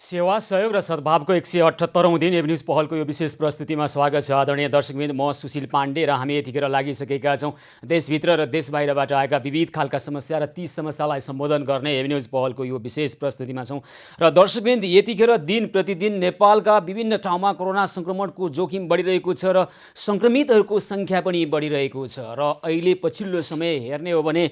सेवा सहयोग र सद्भावको 178औं दिन एभ न्युज पहलको यो विशेष प्रस्तुतिमा स्वागत छ। आदरणीय दर्शकवृन्द, म सुशील पाण्डे र हामी यतिखेर लागिसकेका छौँ देशभित्र र देश बाहिरबाट आएका विविध खालका समस्या र ती समस्यालाई सम्बोधन गर्ने एभ न्युज पहलको यो विशेष प्रस्तुतिमा छौँ। र दर्शकवृन्द, यतिखेर दिन प्रतिदिन नेपालका विभिन्न ठाउँमा कोरोना सङ्क्रमणको जोखिम बढिरहेको छ र सङ्क्रमितहरूको सङ्ख्या पनि बढिरहेको छ। र अहिले पछिल्लो समय हेर्ने हो भने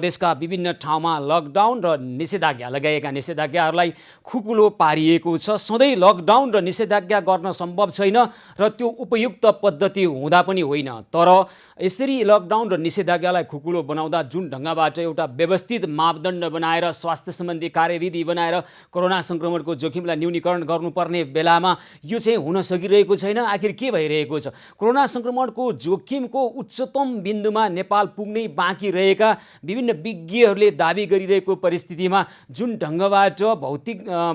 देशका विभिन्न ठाउँमा लकडाउन र निषेधाज्ञा लगाएका निषेधाज्ञाहरूलाई खुकुलो पारिएको छ। सधैँ लकडाउन र निषेधाज्ञा गर्न सम्भव छैन र त्यो उपयुक्त पद्धति हुँदा पनि होइन। तर यसरी लकडाउन र निषेधाज्ञालाई खुकुलो बनाउँदा जुन ढङ्गबाट एउटा व्यवस्थित मापदण्ड बनाएर स्वास्थ्य सम्बन्धी कार्यविधि बनाएर कोरोना सङ्क्रमणको जोखिमलाई न्यूनीकरण गर्नुपर्ने बेलामा यो चाहिँ हुन सकिरहेको छैन। आखिर के भइरहेको छ? कोरोना सङ्क्रमणको जोखिमको उच्चतम बिन्दुमा नेपाल पुग्नै बाँकी रहेका विभिन्न विज्ञहरूले दाबी गरिरहेको परिस्थितिमा जुन ढङ्गबाट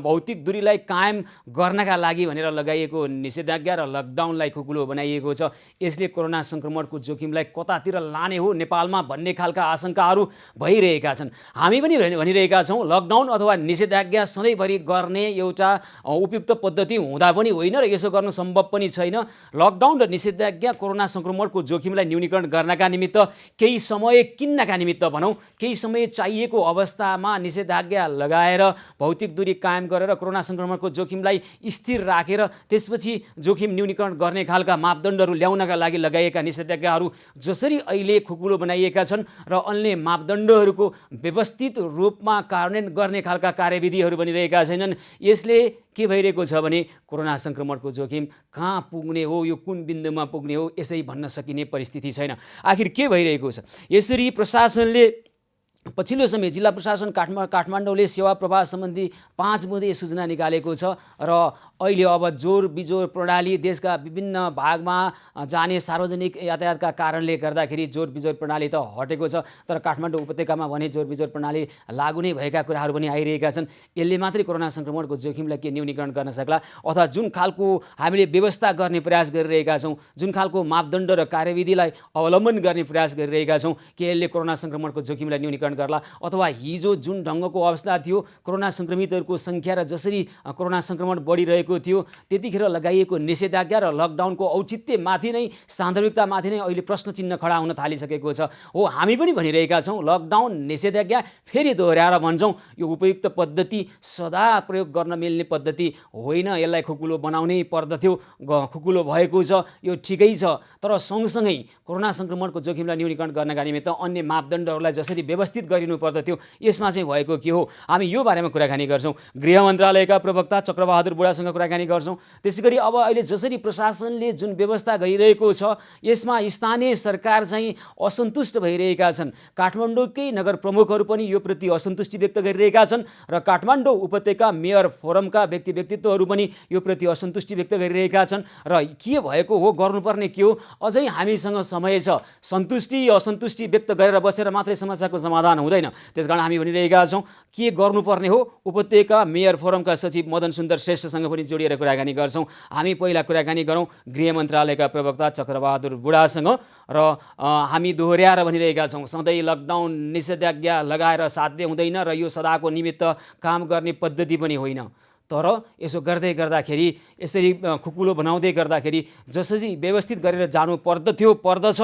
भौतिक दूरीलाई कायम गर्नका लागि भनेर लगाइएको निषेधाज्ञा र लकडाउनलाई खुकुलो बनाइएको छ। यसले कोरोना सङ्क्रमणको जोखिमलाई कतातिर लाने हो नेपालमा भन्ने खालका आशंकाहरू भइरहेका छन्। हामी पनि भनिरहेका छौँ लकडाउन अथवा निषेधाज्ञा सधैँभरि गर्ने एउटा उपयुक्त पद्धति हुँदा पनि होइन र यसो गर्न सम्भव पनि छैन। लकडाउन र निषेधाज्ञा कोरोना सङ्क्रमणको जोखिमलाई न्यूनीकरण गर्नका निमित्त केही समय किन्नका निमित्त भनौँ, केही समय चाहिएको अवस्थामा निषेधाज्ञा लगाएर भौतिक दूरी कायम गरेर कोरोना सङ्क्रमणको जोखिमलाई स्थिर राखेर त्यसपछि जोखिम न्यूनीकरण गर्ने खालका मापदण्डहरू ल्याउनका लागि लगाइएका निषेधाज्ञाहरू जसरी अहिले खुकुलो बनाइएका छन् र अन्य मापदण्डहरूको व्यवस्थित रूपमा कार्यान्वयन गर्ने खालका कार्यविधिहरू बनिरहेका छैनन्। यसले के भइरहेको छ भने कोरोना सङ्क्रमणको जोखिम कहाँ पुग्ने हो, यो कुन बिन्दुमा पुग्ने हो, यसै भन्न सकिने परिस्थिति छैन। आखिर के भइरहेको छ? यसरी प्रशासनले पछिल्लो समय जिल्ला प्रशासन काठमाडौँले सेवा प्रवाह सम्बन्धी 5 बुँदे सूचना निकालेको छ र अहिले अब जोर बिजोर प्रणाली देशका विभिन्न भागमा जाने सार्वजनिक यातायातका कारणले गर्दाखेरि जोर बिजोर प्रणाली त हटेको छ, तर काठमाडौँ उपत्यकामा भने जोर बिजोर प्रणाली लागू नै भएका कुराहरू पनि आइरहेका छन्। यसले मात्रै कोरोना सङ्क्रमणको जोखिमलाई के न्यूनीकरण गर्न सक्ला अथवा जुन खालको हामीले व्यवस्था गर्ने प्रयास गरिरहेका छौँ, जुन खालको मापदण्ड र कार्यविधिलाई अवलम्बन गर्ने प्रयास गरिरहेका छौँ, के यसले कोरोना सङ्क्रमणको जोखिमलाई न्यूनीकरण गर्ला अथवा हिजो जुन ढङ्गको अवस्था थियो कोरोना सङ्क्रमितहरूको सङ्ख्या र जसरी कोरोना सङ्क्रमण बढिरहेको थियो त्यतिखेर लगाइएको निषेधाज्ञा र लकडाउनको औचित्यमाथि नै सान्दर्भिकतामाथि नै अहिले प्रश्न चिन्ह खडा हुन थालिसकेको छ। हो, हामी पनि भनिरहेका छौँ लकडाउन निषेधाज्ञा फेरि दोहोऱ्याएर भन्छौँ यो उपयुक्त पद्धति सदा प्रयोग गर्न मिल्ने पद्धति होइन, यसलाई खुकुलो बनाउनै पर्दथ्यो, खुकुलो भएको छ, यो ठिकै छ। तर सँगसँगै कोरोना सङ्क्रमणको जोखिमलाई न्यूनीकरण गर्नका निमित्त अन्य मापदण्डहरूलाई जसरी व्यवस्थित गरिनु पर्दथ्यो यसमा चाहिँ भएको के हो, हामी यो बारेमा कुराकानी गर्छौँ। गृह मन्त्रालयका प्रवक्ता चक्रबहादुर बुढासँग कुराकानी गर्छौँ। त्यसैगरी अब अहिले जसरी प्रशासनले जुन व्यवस्था गरिरहेको छ यसमा स्थानीय सरकार चाहिँ असन्तुष्ट भइरहेका छन्। काठमाडौँकै नगर प्रमुखहरू पनि यो प्रति असन्तुष्टि व्यक्त गरिरहेका छन् र काठमाडौँ उपत्यका मेयर फोरमका व्यक्तित्वहरू पनि यो प्रति असन्तुष्टि व्यक्त गरिरहेका छन्। र के भएको हो, गर्नुपर्ने के हो, अझै हामीसँग समय छ। सन्तुष्टि असन्तुष्टि व्यक्त गरेर बसेर मात्रै समस्याको समाधान हुँदैन। त्यसकारण हामी भनिरहेका छौँ के गर्नुपर्ने हो। उपत्यका मेयर फोरमका सचिव मदन सुन्दर श्रेष्ठसँग पनि जोडिएर कुराकानी गर्छौँ। हामी पहिला कुराकानी गरौँ गृह मन्त्रालयका प्रवक्ता चक्रबहादुर बुढासँग र हामी दोहोऱ्याएर भनिरहेका छौँ सधैँ लकडाउन निषेधाज्ञा लगाएर साध्य हुँदैन र यो सदाको निमित्त काम गर्ने पद्धति पनि होइन। तर यसो गर्दै गर्दाखेरि यसरी खुकुलो बनाउँदै गर्दाखेरि जसरी व्यवस्थित गरेर जानु पर्दछ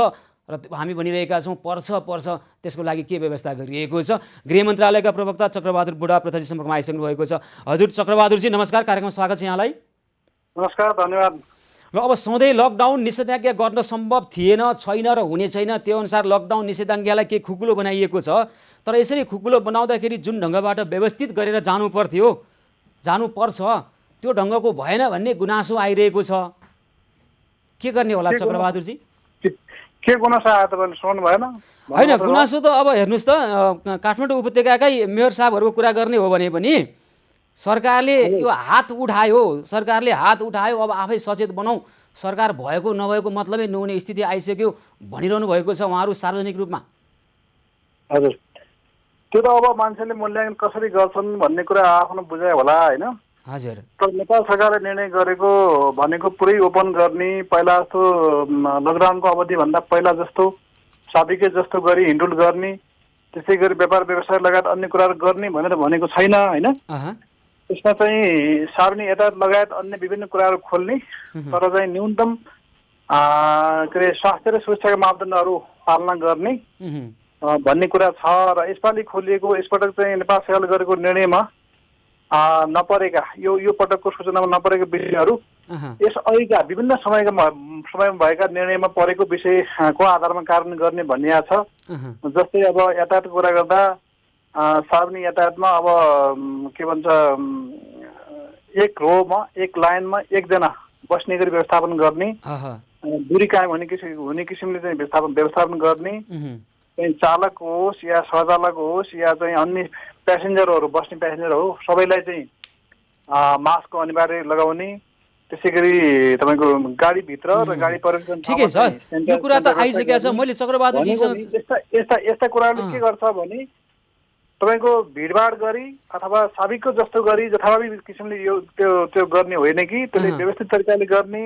र हामी भनिरहेका छौँ पर्छ त्यसको लागि के व्यवस्था गरिएको छ। गृह मन्त्रालयका प्रवक्ता चक्रबहादुर बुढा प्रथाजी सम्पर्कमा आइसक्नु भएको छ। हजुर चक्रबहादुरजी नमस्कार, कार्यक्रममा स्वागत छ यहाँलाई। नमस्कार, धन्यवाद। र अब सधैँ लकडाउन निषेधाज्ञा गर्न सम्भव थिएन, छैन र हुने छैन, त्यो अनुसार लकडाउन निषेधाज्ञालाई के खुकुलो बनाइएको छ। तर यसरी खुकुलो बनाउँदाखेरि जुन ढङ्गबाट व्यवस्थित गरेर जानुपर्छ त्यो ढङ्गको भएन भन्ने गुनासो आइरहेको छ। के गर्ने होला चक्रबहादुरजी? के गुनासो आयो तपाईँले सुन्नु भएन? होइन, गुनासो त अब हेर्नुहोस् त काठमाडौँ उपत्यकाकै मेयर साहबहरूको कुरा गर्ने हो भने पनि सरकारले यो हात उठायो, अब आफै सचेत बनाऊ, सरकार भएको नभएको मतलबै नहुने स्थिति आइसक्यो भनिरहनु भएको छ उहाँहरू सार्वजनिक रूपमा। हजुर, त्यो त अब मान्छेले मूल्याङ्कन कसरी गर्छन् भन्ने कुरा आफ्नो बुझाइ होला होइन। हजुर, तर नेपाल सरकारले निर्णय गरेको भनेको पुरै ओपन गर्ने, पहिला जस्तो लकडाउनको अवधिभन्दा पहिला जस्तो साबिके जस्तो गरी हिन्डुल गर्ने, त्यसै गरी व्यापार व्यवसाय लगायत अन्य कुराहरू गर्ने भनेर भनेको छैन होइन। यसमा चाहिँ सार्वजनिक यातायात लगायत अन्य विभिन्न कुराहरू खोल्ने, तर चाहिँ न्यूनतम के अरे स्वास्थ्य र सुरक्षाका मापदण्डहरू पालना गर्ने भन्ने कुरा छ। र यसपालि खोलिएको यसपटक चाहिँ नेपाल सरकारले गरेको निर्णयमा नपरेका यो पटकको सूचनामा नपरेका विषयहरू यस अघिका विभिन्न समयमा भएका निर्णयमा परेको विषयको आधारमा कार्यान्वयन गर्ने भनिएको छ। जस्तै अब यातायातको कुरा गर्दा सार्वजनिक यातायातमा अब के भन्छ एक रोमा एक लाइनमा एकजना बस्ने गरी व्यवस्थापन गर्ने, दूरी कायम हुने किसिमले चाहिँ व्यवस्थापन गर्ने, चाहिँ चालक होस् या सहचालक होस् या चाहिँ अन्य प्यासेन्जरहरू बस्ने प्यासेन्जरहरू सबैलाई चाहिँ मास्क अनिवार्य लगाउने, त्यसै गरी तपाईँको गाडीभित्र र गाडी परिचालन ठिकै छ, यो कुरा त आइसकेको छ। मैले चक्रबहादुरजीसँग यस्ता कुराहरूले के गर्छ भने तपाईँको भिडभाड गरी अथवा साबिकको जस्तो गरी जथाभावी किसिमले यो त्यो गर्ने होइन कि त्यसले व्यवस्थित तरिकाले गर्ने,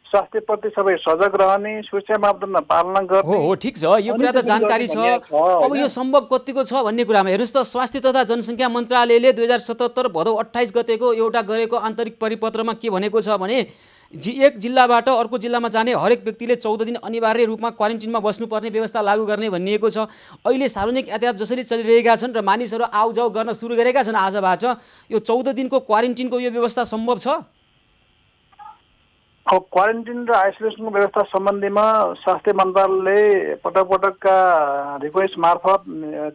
स्वास्थ्यप्रति सबै सजग रहने, सुरक्षा मापदण्ड पालना गर्ने। हो ठिक छ, यो कुरा त जानकारी छ। अब यो सम्भव कतिको छ भन्ने कुरामा हेर्नुहोस् त, स्वास्थ्य तथा जनसङ्ख्या मन्त्रालयले 2077 भदौ 28 गतेको एउटा गरेको आन्तरिक परिपत्रमा के भनेको छ भने एक जिल्लाबाट अर्को जिल्लामा जाने हरेक व्यक्तिले 14 दिन अनिवार्य रूपमा क्वारेन्टिनमा बस्नुपर्ने व्यवस्था लागू गर्ने भनिएको छ। अहिले सार्वजनिक यातायात जसरी चलिरहेका छन् र मानिसहरू आउजाउ गर्न सुरु गरेका छन् आजबाट, यो 14 दिनको क्वारेन्टिनको यो व्यवस्था सम्भव छ? क्वारेन्टिन र आइसोलेसनको व्यवस्था सम्बन्धीमा स्वास्थ्य मन्त्रालयले पटक पटकका रिक्वेस्ट मार्फत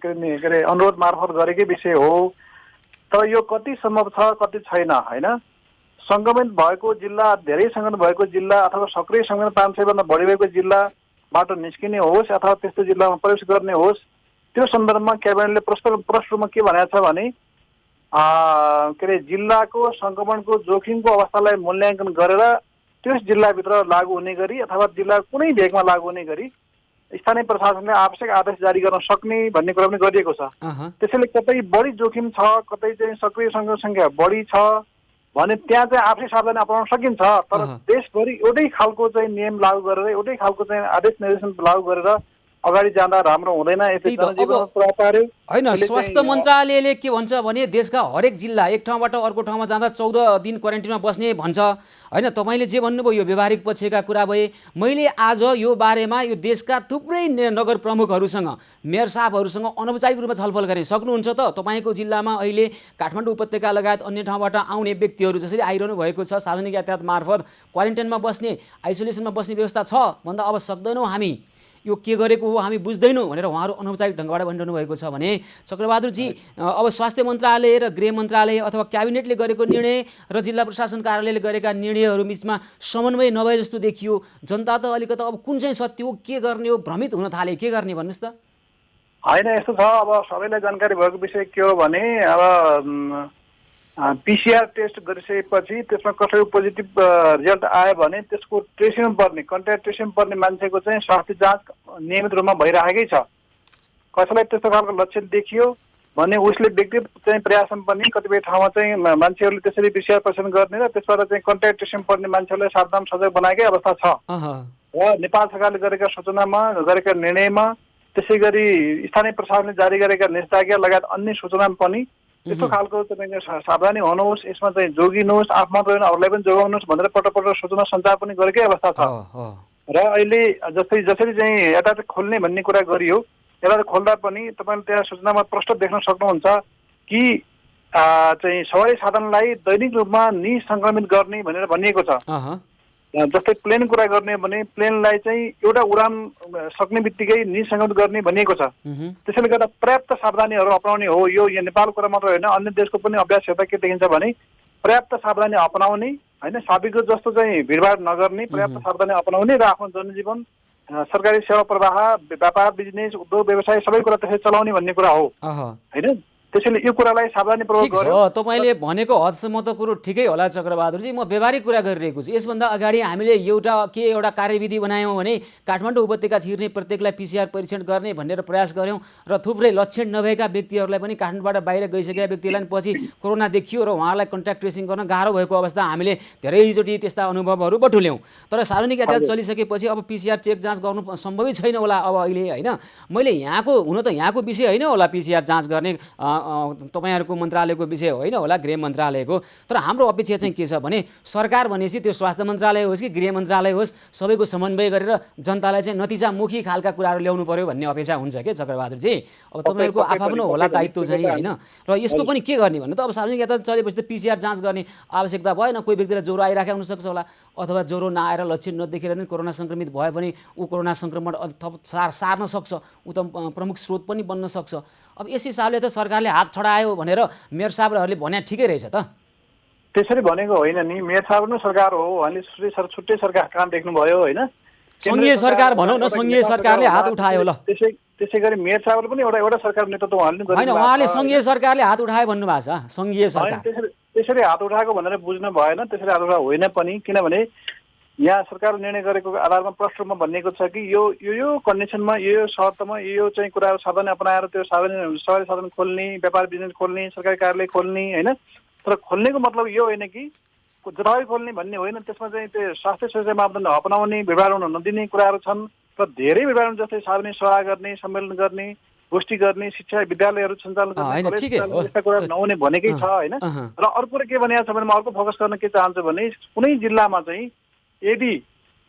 के अरे अनुरोध मार्फत गरेकै विषय हो। तर यो कति सम्भव छ कति छैन होइन। सङ्क्रमित भएको जिल्ला, धेरै सङ्क्रमित भएको जिल्ला अथवा सक्रिय सङ्क्रमित 500 भन्दा बढी भएको जिल्लाबाट निस्किने होस् अथवा त्यस्तो जिल्लामा प्रवेश गर्ने होस्, त्यो सन्दर्भमा क्याबिनेटले प्रष्ट रूपमा के भनेको छ भने के अरे जिल्लाको सङ्क्रमणको जोखिमको अवस्थालाई मूल्याङ्कन गरेर त्यस जिल्लाभित्र लागू हुने गरी अथवा जिल्ला कुनै भेगमा लागू हुने गरी स्थानीय प्रशासनले आवश्यक आदेश जारी गर्न सक्ने भन्ने कुरा पनि गरिएको छ। त्यसैले कतै बढी जोखिम छ, कतै चाहिँ सक्रिय सङ्क्रमित सङ्ख्या बढी छ भने त्यहाँ चाहिँ आफै सावधानी अपनाउन सकिन्छ। तर देशभरि एउटै खालको चाहिँ नियम लागू गरेर, एउटै खालको चाहिँ आदेश निर्देशन लागू गरेर अगाडि जाँदा राम्रो हुँदैन। होइन, स्वास्थ्य मन्त्रालयले के भन्छ भने देशका हरेक जिल्ला एक ठाउँबाट अर्को ठाउँमा जाँदा 14 दिन क्वारेन्टिनमा बस्ने भन्छ होइन। तपाईँले जे भन्नुभयो यो व्यवहारिक पक्षका कुरा भए। मैले आज यो बारेमा यो देशका थुप्रै नगर प्रमुखहरूसँग, मेयर साहबहरूसँग अनौपचारिक रूपमा छलफल गरेँ। सक्नुहुन्छ त तपाईँको जिल्लामा अहिले काठमाडौँ उपत्यका लगायत अन्य ठाउँबाट आउने व्यक्तिहरू जसरी आइरहनु भएको छ सार्वजनिक यातायात मार्फत क्वारेन्टाइनमा बस्ने, आइसोलेसनमा बस्ने व्यवस्था छ भन्दा अब सक्दैनौँ हामी, यो के गरेको हो हामी बुझ्दैनौँ भनेर उहाँहरू अनौपचारिक ढङ्गबाट भनिरहनु भएको छ भने चक्रबहादुरजी, अब स्वास्थ्य मन्त्रालय र गृह मन्त्रालय अथवा क्याबिनेटले गरेको निर्णय र जिल्ला प्रशासन कार्यालयले गरेका निर्णयहरू बिचमा समन्वय नभए जस्तो देखियो। जनता त अलिकति अब कुन चाहिँ सत्य हो, के गर्ने हो, भ्रमित हुन थाले, के गर्ने भन्नुहोस् त। होइन, यस्तो छ, अब सबैलाई जानकारी भएको विषय के हो भने अब पिसिआर टेस्ट गरिसकेपछि त्यसमा कसैको पोजिटिभ रिजल्ट आयो भने त्यसको ट्रेसिङ पर्ने, कन्ट्याक्ट ट्रेसिङ पर्ने मान्छेको चाहिँ स्वास्थ्य जाँच नियमित रूपमा भइरहेकै छ। कसैलाई त्यस्तो खालको लक्षण देखियो भने उसले व्यक्तिगत चाहिँ प्रयासमा पनि कतिपय ठाउँमा चाहिँ मान्छेहरूले त्यसरी पिसिआर परीक्षण गर्ने र त्यसबाट चाहिँ कन्ट्याक्ट ट्रेसिङ पर्ने मान्छेहरूलाई सावधान सजग बनाएकै अवस्था छ। र नेपाल सरकारले गरेका सूचनामा, गरेका निर्णयमा, त्यसै गरी स्थानीय प्रशासनले जारी गरेका निषेधाज्ञा लगायत अन्य सूचनामा पनि त्यस्तो खालको तपाईँको सावधानी हुनुहोस्, यसमा चाहिँ जोगिनुहोस्, आफू मात्र होइन अरूलाई पनि जोगाउनुहोस् भनेर पटक पटक सूचना सञ्चार पनि गरेकै अवस्था छ। र अहिले जसरी चाहिँ यातायात खोल्ने भन्ने कुरा गरियो, यातायात खोल्दा पनि तपाईँले त्यहाँ सूचनामा प्रष्ट देख्न सक्नुहुन्छ कि चाहिँ सवारी साधनलाई दैनिक रूपमा निसङ्क्रमित गर्ने भनेर भनिएको छ। जस्तै प्लेन कुरा गर्ने हो भने प्लेनलाई चाहिँ एउटा उडान सक्ने बित्तिकै निसङ्क्रमित गर्ने भनिएको छ। त्यसैले गर्दा पर्याप्त सावधानीहरू अपनाउने हो। यो नेपालको कुरा मात्र होइन, अन्य देशको पनि अभ्यास हेर्दा के देखिन्छ भने पर्याप्त सावधानी अपनाउने होइन, साबिकको जस्तो चाहिँ भिडभाड नगर्ने, पर्याप्त सावधानी अपनाउने र आफ्नो जनजीवन, सरकारी सेवा प्रवाह, व्यापार, बिजनेस, उद्योग, व्यवसाय सबै कुरा त्यसरी चलाउने भन्ने कुरा हो होइन। त्यसैले यो कुरालाई सावधानीपूर्वक गर्यो। तपाईँले भनेको हदसम्म त कुरो ठिकै होला चक्रबहादुरजी, म व्यवहारिक कुरा गरिरहेको छु। यसभन्दा अगाडि हामीले एउटा कार्यविधि बनायौँ भने काठमाडौँ उपत्यका छिर्ने प्रत्येकलाई पिसिआर परीक्षण गर्ने भनेर प्रयास गऱ्यौँ र थुप्रै लक्षण नभएका व्यक्तिहरूलाई पनि काठमाडौँबाट बाहिर गइसकेका व्यक्तिहरूलाई पछि कोरोना देखियो र उहाँलाई कन्ट्याक्ट ट्रेसिङ गर्न गाह्रो भएको अवस्था हामीले धेरैचोटि त्यस्ता अनुभवहरू बटुल्यौँ। तर सार्वजनिक यातायात चलिसकेपछि अब पिसिआर चेक जाँच गर्नु सम्भवै छैन होला अब अहिले होइन। मैले यहाँको हुन त यहाँको विषय होइन होला पिसिआर जाँच गर्ने तपाईँहरूको मन्त्रालयको विषय होइन होला, गृह मन्त्रालयको, तर हाम्रो अपेक्षा चाहिँ के छ भने सरकार भनेपछि त्यो स्वास्थ्य मन्त्रालय होस् कि गृह मन्त्रालय होस्, सबैको समन्वय गरेर जनतालाई चाहिँ नतिजामुखी खालका कुराहरू ल्याउनु पर्यो भन्ने अपेक्षा हुन्छ के चक्रबहादुरजी। अब तपाईँहरूको आफ्नो होला दायित्व चाहिँ होइन, र यसको पनि के गर्ने भन्नु त, अब सार्वजनिक यातायात चलेपछि त PCR जाँच गर्ने आवश्यकता भएन। कोही व्यक्तिलाई ज्वरो आइराखेको हुनसक्छ होला, अथवा ज्वरो नआएर लक्षण नदेखेर नै कोरोना सङ्क्रमित भयो भने ऊ कोरोना सङ्क्रमण थप सार्न सक्छ, ऊ त प्रमुख स्रोत पनि बन्न सक्छ। अब यस हिसाबले त सरकारले हात ठडायो भनेर मेयर साहबहरूले भने ठिकै रहेछ त। त्यसरी भनेको होइन नि, मेयर साहब नै सरकार हो, उहाँले छुट्टै सरकार काम देख्नुभयो होइन। सङ्घीय सरकार भनौँ न, सङ्घीय सरकारले हात उठायो ल। त्यसै गरी मेयर साहबले पनि एउटा सरकार नेतृत्व उहाँले होइन, उहाँले सङ्घीय सरकारले हात उठायो भन्नुभएको छ, सङ्घीय सरकार। त्यसरी हात उठाएको भनेर बुझ्नु भएन, त्यसरी हात उठाएको होइन पनि, किनभने यहाँ सरकारले निर्णय गरेको आधारमा प्रष्ट रूपमा भनिएको छ कि यो कन्डिसनमा, यो शर्तमा यो चाहिँ कुराहरू साधन अपनाएर त्यो सवारी साधन खोल्ने, व्यापार बिजनेस खोल्ने, सरकारी कार्यालय खोल्ने होइन। तर खोल्नेको मतलब यो होइन कि जताभावी खोल्ने भन्ने होइन, त्यसमा चाहिँ त्यो स्वास्थ्य सुरक्षा मापदण्ड अपनाउने, भिडभाड हुन नदिने कुराहरू छन्। र धेरै भिडभाड जस्तै सार्वजनिक सभा गर्ने, सम्मेलन गर्ने, गोष्ठी गर्ने, शिक्षा विद्यालयहरू सञ्चालन गर्ने, यस्ता कुराहरू नहुने भनेकै छ होइन। र अर्को कुरा के भनेको छ भने म अर्को फोकस गर्न के चाहन्छु भने कुनै जिल्लामा चाहिँ यदि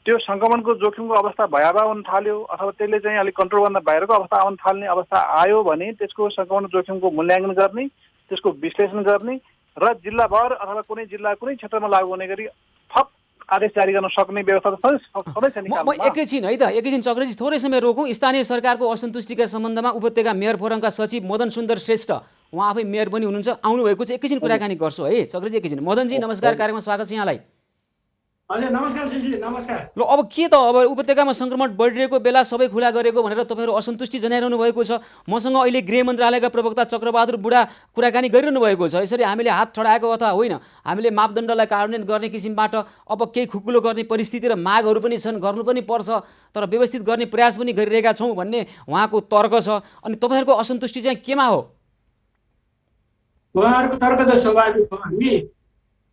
त्यो सङ्क्रमणको जोखिमको अवस्था भयावह हुन थाल्यो अथवा त्यसले चाहिँ अलिक कन्ट्रोलभन्दा बाहिरको अवस्था आउन थाल्ने अवस्था आयो भने त्यसको सङ्क्रमण जोखिमको मूल्याङ्कन गर्ने, त्यसको विश्लेषण गर्ने र जिल्लाभर अथवा कुनै जिल्ला कुनै क्षेत्रमा लागू हुने गरी थप आदेश जारी गर्न सक्ने व्यवस्था त सधैँ छ नि। म एकैछिन है त, एकैछिन चक्रजी थोरै समय रोकौँ। स्थानीय सरकारको असन्तुष्टिका सम्बन्धमा उपत्यका मेयर फोरमका सचिव मदन सुन्दर श्रेष्ठ, उहाँ आफै मेयर पनि हुनुहुन्छ, आउनुभएको छ, एकैछिन कुराकानी गर्छु है चक्रजी, एकैछिन। मदनजी नमस्कार, कार्यक्रममा स्वागत छ यहाँलाई। हजुर नमस्कार जी, नमस्कार। ल अब के त, अब उपत्यकामा सङ्क्रमण बढिरहेको बेला सबै खुला गरेको भनेर तपाईँहरू असन्तुष्टि जनाइरहनु भएको छ। मसँग अहिले गृह मन्त्रालयका प्रवक्ता चक्रबहादुर बुढा कुराकानी गरिरहनु भएको छ। यसरी हामीले हात ठडाएको अथवा होइन, हामीले मापदण्डलाई कार्यान्वयन गर्ने किसिमबाट अब केही खुकुलो गर्ने परिस्थिति र मागहरू पनि छन्, गर्नु पनि पर्छ, तर व्यवस्थित गर्ने प्रयास पनि गरिरहेका छौँ भन्ने उहाँको तर्क छ। अनि तपाईँहरूको असन्तुष्टि चाहिँ केमा हो? उहाँहरूको तर्क त स्वाभाविक हो। हामी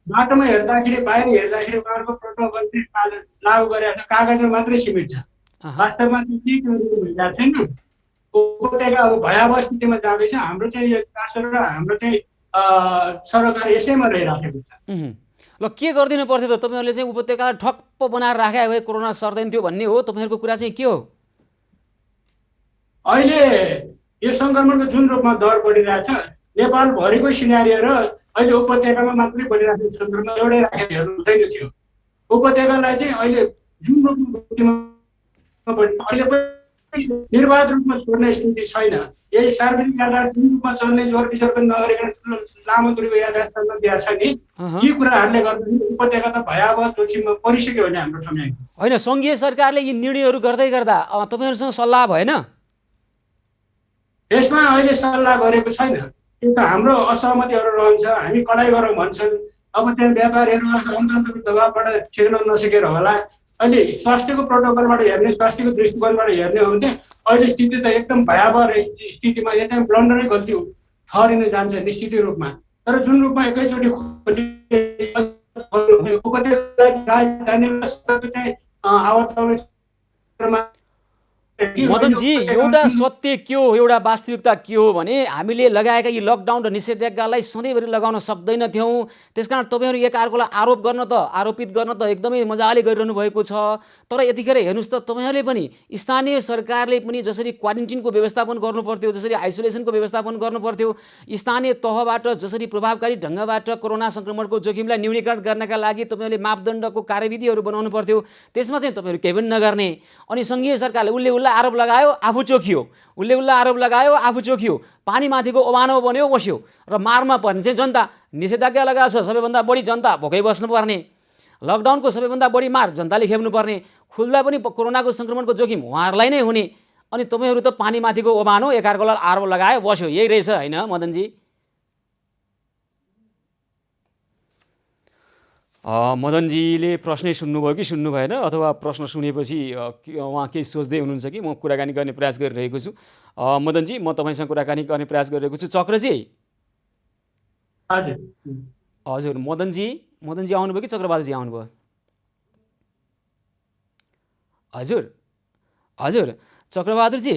बाटोमा हेर्दाखेरि, बाहिर हेर्दाखेरि उहाँहरूको प्रोटोकल चाहिँ लागू गरेर कागजमा मात्रै सिमिट छ, वास्तवमा चाहिँ के भइरहेको छैन। उपत्यका अब भयावह स्थितिमा जाँदैछ। हाम्रो चाहिँ यो चासो र हाम्रो चाहिँ सरकार यसैमा रहिराखेको छ। ल के गरिदिनु पर्थ्यो त? तपाईँहरूले चाहिँ उपत्यकालाई ठप्प बनाएर राखे भए कोरोना सर्दैन थियो भन्ने हो, तपाईँहरूको कुरा चाहिँ के हो? अहिले यो सङ्क्रमणको जुन रूपमा दर बढिरहेछ, नेपालभरिको सिनारियो र अहिले उपत्यकामा मात्रै बढिरहेको सन्दर्भमा एउटै राखेर हेर्नु हुँदैन थियो। उपत्यकालाई चाहिँ अहिले जुन रूपमा अहिले पनि निर्वाध रूपमा छोड्ने स्थिति छैन। यही सार्वजनिक यातायात जुन रूपमा चल्ने, जोर बिजोर पनि नगरिकन लामो दूरीको यातायात चल्न दिएको छ नि, यी कुराहरूले गर्दा उपत्यका त भयावह जोखिममा परिसक्यो भने हाम्रो ठम्याइ होइन। सङ्घीय सरकारले यी निर्णयहरू गर्दै गर्दा तपाईँहरूसँग सल्लाह भएन? यसमा अहिले सल्लाह गरेको छैन। त्यो त हाम्रो असहमतिहरू रहन्छ, हामी कडाइ गरौँ भन्छन्। अब त्यहाँ व्यापारीहरू अन्तर्गत दबावबाट ठेक्न नसकेर होला। अहिले स्वास्थ्यको प्रोटोकलबाट हेर्ने, स्वास्थ्यको दृष्टिकोणबाट हेर्ने हो भने अहिले स्थिति त एकदम भयावह स्थितिमा, यता ब्लन्डरै गल्ती ठहरिन जान्छ निश्चित रूपमा। तर जुन रूपमा एकैचोटि राजधानी चाहिँ आवाज मदनजी, एउटा सत्य के हो, एउटा वास्तविकता के हो भने हामीले लगाएका यी लकडाउन र निषेधाज्ञालाई सधैँभरि लगाउन सक्दैनथ्यौँ। त्यसकारण तपाईँहरू एकअर्कालाई आरोपित गर्न त एकदमै मजाले गरिरहनु भएको छ। तर यतिखेर हेर्नुहोस् त, तपाईँहरूले पनि स्थानीय सरकारले पनि जसरी क्वारेन्टिनको व्यवस्थापन गर्नुपर्थ्यो, जसरी आइसोलेसनको व्यवस्थापन गर्नुपर्थ्यो, स्थानीय तहबाट जसरी प्रभावकारी ढङ्गबाट कोरोना सङ्क्रमणको जोखिमलाई न्यूनीकरण गर्नका लागि तपाईँहरूले मापदण्डको कार्यविधिहरू बनाउनु पर्थ्यो। त्यसमा चाहिँ तपाईँहरू केही पनि नगर्ने। अनि सङ्घीय सरकारले उसले आरोप लगायो, आफू चोखियो, उसले आरोप लगायो, आफू चोखियो, पानी माथिको ओभानो बन्यो, बस्यो। र मारमा पर्ने चाहिँ जनता। निषेधाज्ञा लगाएको छ, सबैभन्दा बढी जनता भोकै बस्नुपर्ने। लकडाउनको सबैभन्दा बढी मार जनताले खेप्नुपर्ने। खुल्दा पनि कोरोनाको सङ्क्रमणको जोखिम उहाँहरूलाई नै हुने। अनि तपाईँहरू त पानी माथिको ओभानो, एकअर्कालाई आरोप लगायो, बस्यो, यही रहेछ होइन मदनजी? मदनजीले प्रश्नै सुन्नुभयो कि सुन्नु भएन, अथवा प्रश्न सुनेपछि उहाँ केही सोच्दै हुनुहुन्छ कि म कुराकानी गर्ने प्रयास गरिरहेको छु? मदनजी, म तपाईँसँग कुराकानी गर्ने प्रयास गरिरहेको छु। चक्रजी, हजुर मदनजी आउनुभयो कि चक्रबहादुरजी आउनुभयो? हजुर चक्रबहादुरजी,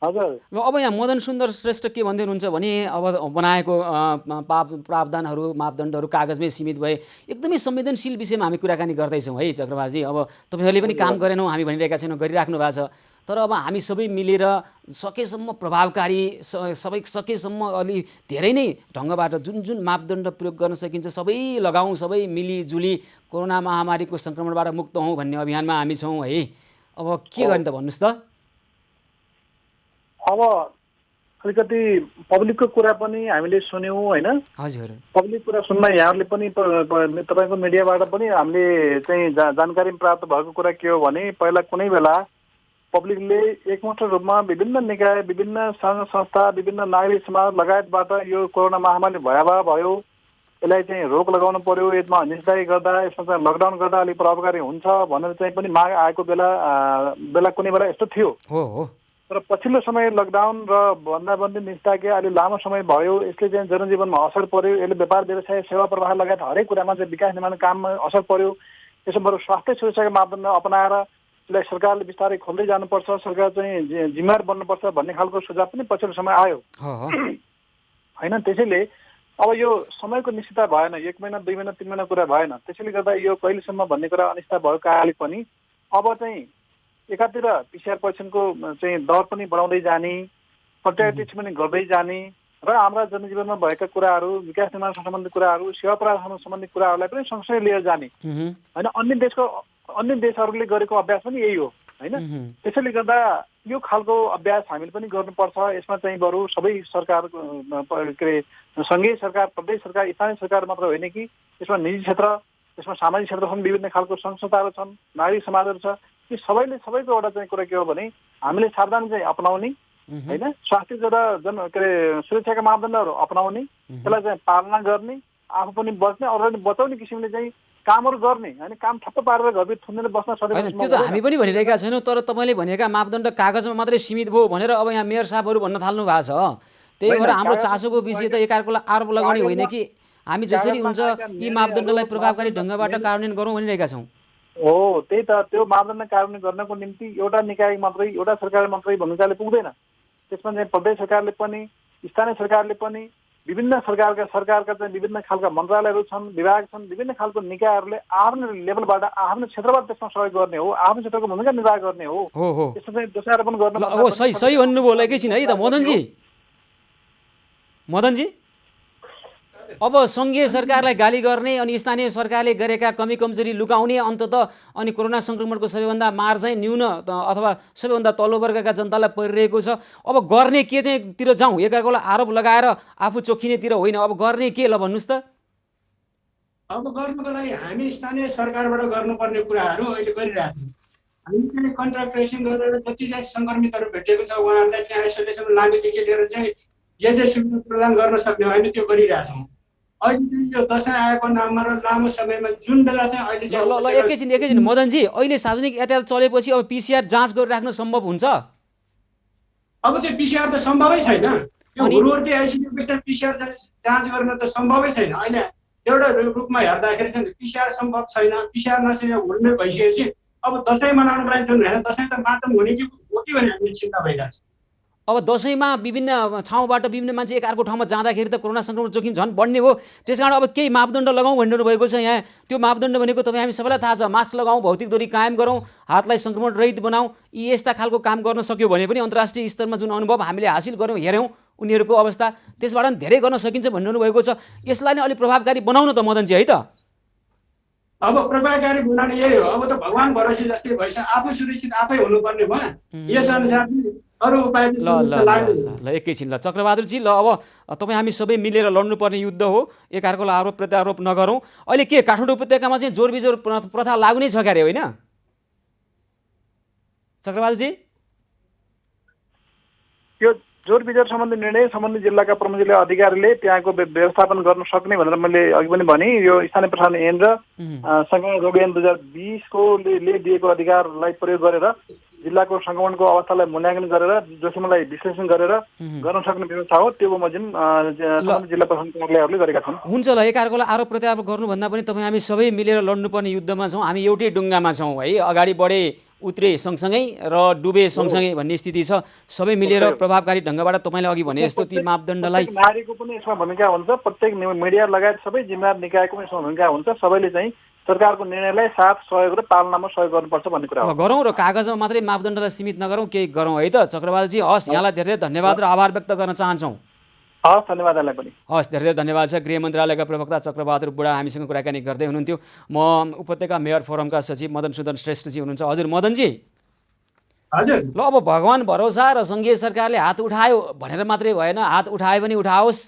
हजुर ल अब यहाँ मदन सुन्दर श्रेष्ठ के भन्दै हुनुहुन्छ भने अब बनाएको प्रावधानहरू मापदण्डहरू कागजमै सीमित भए एकदमै संवेदनशील विषयमा हामी कुराकानी गर्दैछौँ है चक्रबाजी। अब तपाईँहरूले पनि काम गरेनौँ हामी भनिरहेका छैनौँ, गरिराख्नु भएको छ। तर अब हामी सबै मिलेर सकेसम्म प्रभावकारी सकेसम्म अलि धेरै नै ढङ्गबाट जुन जुन मापदण्ड प्रयोग गर्न सकिन्छ सबै लगाउँ, सबै मिलिजुली कोरोना महामारीको सङ्क्रमणबाट मुक्त हौँ भन्ने अभियानमा हामी छौँ है। अब के गर्ने त भन्नुहोस् त। अब अलिकति पब्लिकको कुरा पनि हामीले सुन्यौँ होइन। हजुर पब्लिक कुरा सुन्दा यहाँहरूले पनि तपाईँको मिडियाबाट पनि हामीले चाहिँ जानकारी प्राप्त भएको कुरा के हो भने पहिला कुनै बेला पब्लिकले एकमुष्ट रूपमा विभिन्न निकाय, विभिन्न सङ्घ संस्था, विभिन्न नागरिक समाज लगायतबाट यो कोरोना महामारी भयावह भयो, यसलाई चाहिँ रोक लगाउनु पर्यो, यसमा निषेधाज्ञा गर्दा यसमा चाहिँ लकडाउन गर्दा अलिक प्रभावकारी हुन्छ भनेर चाहिँ पनि माग आएको बेला कुनै बेला यस्तो थियो। हो तर पछिल्लो समय लकडाउन र बन्दाबन्दी निषेधाज्ञा अलि लामो समय भयो, यसले चाहिँ जनजीवनमा असर पर्यो, यसले व्यापार व्यवसाय सेवा प्रवाह लगायत हरेक कुरामा चाहिँ विकास निर्माण काममा असर पर्यो। यसो बरु स्वास्थ्य सुरक्षाको मापदण्ड अपनाएर यसलाई सरकारले बिस्तारै खोल्दै जानुपर्छ, सरकार चाहिँ जिम्मेवार बन्नुपर्छ भन्ने खालको सुझाव पनि पछिल्लो समय आयो होइन। त्यसैले अब यो समयको निश्चितता भएन, 1 महिना 2 महिना 3 महिना कुरा भएन। त्यसैले गर्दा यो कहिलेसम्म भन्ने कुरा अनिश्चितता भएको कारणले पनि अब चाहिँ एकातिर पिसिआर परीक्षणको चाहिँ दर पनि बढाउँदै जाने, प्रत्यक्ष टेस्ट पनि गर्दै जाने र हाम्रा जनजीवनमा भएका कुराहरू, विकास निर्माण सम्बन्धी कुराहरू, सेवा प्रवाह सम्बन्धी कुराहरूलाई पनि सँगसँगै लिएर जाने होइन। अन्य देशहरूले गरेको अभ्यास पनि यही हो होइन। त्यसैले गर्दा यो खालको अभ्यास हामीले पनि गर्नुपर्छ। यसमा चाहिँ बरु सबै सरकार के अरे सङ्घीय सरकार, प्रदेश सरकार, स्थानीय सरकार मात्र होइन कि यसमा निजी क्षेत्र, यसमा सामाजिक क्षेत्र छन्, विभिन्न खालको सङ्घ संस्थाहरू छन्, नागरिक समाजहरू छ। यी सबैको एउटा चाहिँ कुरा के हो भने हामीले सावधानी चाहिँ अपनाउने होइन, स्वास्थ्य र के अरे सुरक्षाका मापदण्डहरू अपनाउने, त्यसलाई चाहिँ पालना गर्ने, आफू पनि बच्ने, अरूलाई पनि बचाउने किसिमले चाहिँ कामहरू गर्ने होइन। काम ठप्प पारेर घरभित्र थुनेर बस्न होइन, त्यो त हामी पनि भनिरहेका छैनौँ। तर तपाईँले भनेका मापदण्ड कागजमा मात्रै सीमित भयो भनेर अब यहाँ मेयर साहबहरू भन्न थाल्नु भएको छ। त्यही भएर हाम्रो चासोको विषय त एकाअर्कोलाई आरोप लगाउने होइन कि हामी जसरी हुन्छ यी मापदण्डलाई प्रभावकारी ढङ्गबाट कार्यान्वयन गरौँ भनिरहेका छौँ। हो त्यही त, त्यो मापदण्ड कार्यान्वयन गर्नको निम्ति एउटा निकाय मात्रै, एउटा सरकार मात्रै भूमिकाले पुग्दैन। त्यसमा चाहिँ प्रदेश सरकारले पनि, स्थानीय सरकारले पनि, विभिन्न सरकारका चाहिँ विभिन्न खालका मन्त्रालयहरू छन्, विभाग छन्, विभिन्न खालको निकायहरूले आफ्नो लेभलबाट आफ्नो क्षेत्रबाट त्यसमा सहयोग गर्ने हो, आफ्नो क्षेत्रको भूमिका निर्वाह गर्ने हो। त्यसमा चाहिँ दोषारोपण गर्न अब सही भन्नुभयो होला एकैछिन है त मदनजी। अब सङ्घीय सरकारलाई गाली गर्ने अनि स्थानीय सरकारले गरेका कमी कमजोरी लुकाउने अन्ततः अनि कोरोना सङ्क्रमणको सबैभन्दा मार चाहिँ न्यून अथवा सबैभन्दा तल्लो वर्गका जनतालाई परिरहेको छ। अब गर्ने के तिर जाउँ? एकाअर्कालाई आरोप लगाएर आफू चोखिनेतिर होइन, अब गर्ने के ल भन्नुहोस् त। अब गर्नुको लागि हामी स्थानीय सरकारबाट गर्नुपर्ने कुराहरू अहिले गरिरहेको छौँ। हामी चाहिँ कन्ट्याक्ट ट्रेसिङ गरेर जति चाहिँ सङ्क्रमितहरू भेटेको छ उहाँहरूलाई चाहिँ आइसोलेसन लानेदेखि लिएर चाहिँ यदि सुविधा प्रदान गर्न सक्ने हो हामी त्यो गरिरहेछौँ। अहिले यो दशैं आएको नाममा र लामो समयमा जुन बेला चाहिँ अहिले ल एकैछिन मदनजी, अहिले सार्वजनिक यातायात चलेपछि अब पिसिआर जाँच गरिराख्न सम्भव हुन्छ? अब त्यो पिसिआर त सम्भवै छैन। यो हुरुवर्ती आइसकेपछि पिसिआर जाँच गर्न त सम्भवै छैन। अहिले एउटा रूपमा हेर्दाखेरि चाहिँ पिसिआर सम्भव छैन। पिसिआर नसकेर हुने भइसकेपछि अब दशैं मनाउनको लागि जुन होइन, दशैं त मात्र हुने कि हो कि भने हामी चिन्ता भइरहेको छ। अब दशैंमा विभिन्न ठाउँबाट विभिन्न मान्छे एकाअर्को ठाउँमा जाँदाखेरि त कोरोना सङ्क्रमण जोखिम झन् बढ्ने हो। त्यसकारण अब केही मापदण्ड लगाउँ भनिरहनु भएको छ यहाँ। त्यो मापदण्ड भनेको तपाईँ हामी सबैलाई थाहा छ, मास्क लगाउँ, भौतिक दूरी कायम गरौँ, हातलाई सङ्क्रमण रहित बनाऊ। यी यस्ता खालको काम गर्न सक्यो भने पनि अन्तर्राष्ट्रिय स्तरमा जुन अनुभव हामीले हासिल गऱ्यौँ, हेऱ्यौँ उनीहरूको अवस्था, त्यसबाट पनि धेरै गर्न सकिन्छ भनिरहनु भएको छ। यसलाई नै अलिक प्रभावकारी बनाउन त मदनजी है त। अब प्रभावकारी बनाउने यही हो। अब त भगवान भरोसे जस्तै भइस, आफू सुरक्षित आफै हुनुपर्ने भयो। यस अनुसार अरू उपाय ल एकैछिन ल चक्रबहादुरजी, ल अब तपाईँ हामी सबै मिलेर लड्नुपर्ने युद्ध हो, एकाअर्कोलाई आरोप प्रत्यारोप नगरौँ। अहिले के काठमाडौँ उपत्यकामा चाहिँ जोरबिजोर प्रथा लागु नै छ क्यारे होइन चक्रबहादुरजी? यो जोर बिजोर सम्बन्धी निर्णय सम्बन्धी जिल्लाका प्रमुखले अधिकारीले त्यहाँको व्यवस्थापन गर्न सक्ने भनेर मैले अघि पनि भने। यो स्थानीय प्रशासन ऐन र सङ्क्रमण रोग ऐन 2020 ले दिएको अधिकारलाई प्रयोग गरेर जिल्लाको सङ्क्रमणको अवस्थालाई मूल्याङ्कन गरेर जोखिमलाई विश्लेषण गरेर गर्न सक्ने व्यवस्था हो। त्यो बमोजिम जिल्ला प्रशासन कार्यालयहरूले गरेका छन्। हुन्छ ल, एकाअर्कोलाई आरोप प्रत्यारोप गर्नुभन्दा पनि तपाईँ हामी सबै मिलेर लड्नुपर्ने युद्धमा छौँ, हामी एउटै डुङ्गामा छौँ है। अगाडि बढे उत्रे सँगसँगै र डुबे सँगसँगै भन्ने स्थिति छ। सबै मिलेर प्रभावकारी ढङ्गबाट तपाईँले अघि भने जस्तो ती मापदण्डलाई प्रत्येक नागरिकको पनि यसमा भूमिका हुन्छ, प्रत्येक मिडिया लगायत सबै जिम्मेवार निकायको पनि यसमा भूमिका हुन्छ। सबैले चाहिँ सरकारको निर्णयलाई साथ सहयोग र पालनामा सहयोग गर्नुपर्छ भन्ने कुरा हो। गरौँ र कागजमा मात्रै मापदण्डलाई सीमित नगरौँ, केही गरौँ है त। चक्रबहादुरजी, हस्, यहाँलाई धेरै धन्यवाद र आभार व्यक्त गर्न चाहन्छौँ। हस्, धन्यवाद यहाँलाई पनि। हस्, धेरै धन्यवाद छ। गृह मन्त्रालयका प्रवक्ता चक्रबहादुर बुढा हामीसँग कुराकानी गर्दै हुनुहुन्थ्यो। म उपत्यका मेयर फोरमका सचिव मदन सुदन श्रेष्ठजी हुनुहुन्छ। हजुर मदनजी, हजुर, ल अब भगवान भरोसा र सङ्घीय सरकारले हात उठायो भनेर मात्रै भएन, हात उठाए पनि उठाओस्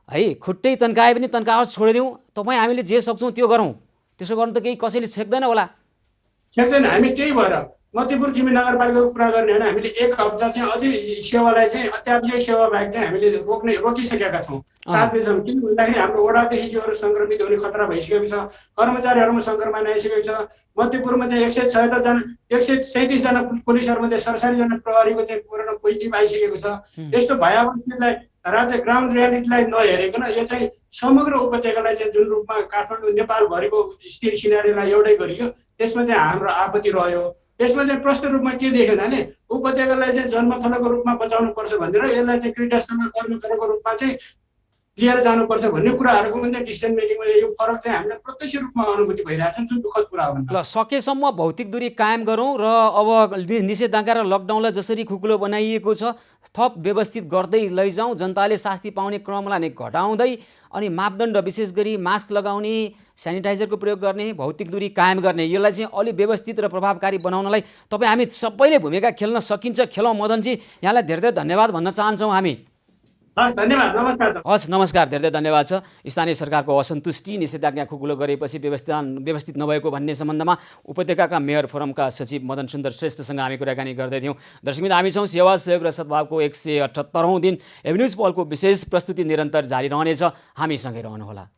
है, खुट्टै तन्काए पनि तन्काओस्, छोडिदिउँ। तपाईँ हामीले जे सक्छौँ त्यो गरौँ। त्यसो गर्नु त केही कसैले छेक्दैन होला। सक्दैन। हामी त्यही भएर मध्यपुर जिम्मी नगरपालिकाको कुरा गर्ने हो भने हामीले 1 हप्ता चाहिँ अझै सेवालाई चाहिँ अत्यावश्यक सेवा बाहेक चाहिँ हामीले रोकिसकेका छौँ। 7 दिनसम्म। किन भन्दाखेरि हाम्रो वडादेखि जोहरू सङ्क्रमित हुने खतरा भइसकेको छ, कर्मचारीहरूमा सङ्क्रमण आइसकेको छ। मध्यपुरमा चाहिँ 137 जना पुलिसहरूमध्ये 47 जना प्रहरीको चाहिँ कोरोना पोजिटिभ आइसकेको छ। यस्तो भयावह स्थितिलाई राज्य ग्राउन्ड रियालिटीलाई नहेरिकन यो चाहिँ समग्र उपत्यकालाई चाहिँ जुन रूपमा काठमाडौँ नेपालभरिको स्थिर सिनारीलाई एउटै गरियो, त्यसमा चाहिँ हाम्रो आपत्ति रह्यो। यसमा चाहिँ प्रष्ट रूपमा के देख्यो भने उपत्यकालाई चाहिँ जन्मथलोको रूपमा बचाउनु पर्छ भनेर यसलाई चाहिँ क्रीडास्थल कर्मथलोको रूपमा चाहिँ लिएर जानुपर्छ भन्ने कुराहरूको पनि डिसिजन मेकिङमा यो फरक चाहिँ हामीलाई प्रत्यक्ष रूपमा अनुभूति भइरहेछ, जुन दुःखद कुरा हो। ल, सकेसम्म भौतिक दूरी कायम गरौँ र अब निषेधाज्ञा र लकडाउनलाई जसरी खुकुलो बनाइएको छ थप व्यवस्थित गर्दै लैजाउँ। जनताले शास्ति पाउने क्रमलाई नै घटाउँदै अनि मापदण्ड विशेष गरी मास्क लगाउने, सेनिटाइजरको प्रयोग गर्ने, भौतिक दूरी कायम गर्ने, यसलाई चाहिँ अलि व्यवस्थित र प्रभावकारी बनाउनलाई तपाईँ हामी सबैले भूमिका खेल्न सकिन्छ, खेलौँ। मदनजी, यहाँलाई धेरै धेरै धन्यवाद भन्न चाहन्छौँ हामी। धन्यवाद, नमस्कार। हस्, नमस्कार, धेरै धेरै धन्यवाद छ। स्थानीय सरकारको असन्तुष्टि निषेधाज्ञा खुकुलो गरेपछि व्यवस्थित नभएको भन्ने सम्बन्धमा उपत्यकाका मेयर फोरमका सचिव मदन सुन्दर श्रेष्ठसँग हामी कुराकानी गर्दै थियौँ। दर्शकबिन, हामी छौँ सेवा सहयोग र सद्भावको 178औं दिन एभेन्यूज पहलको विशेष प्रस्तुति निरन्तर जारी रहनेछ। हामीसँगै रहनुहोला।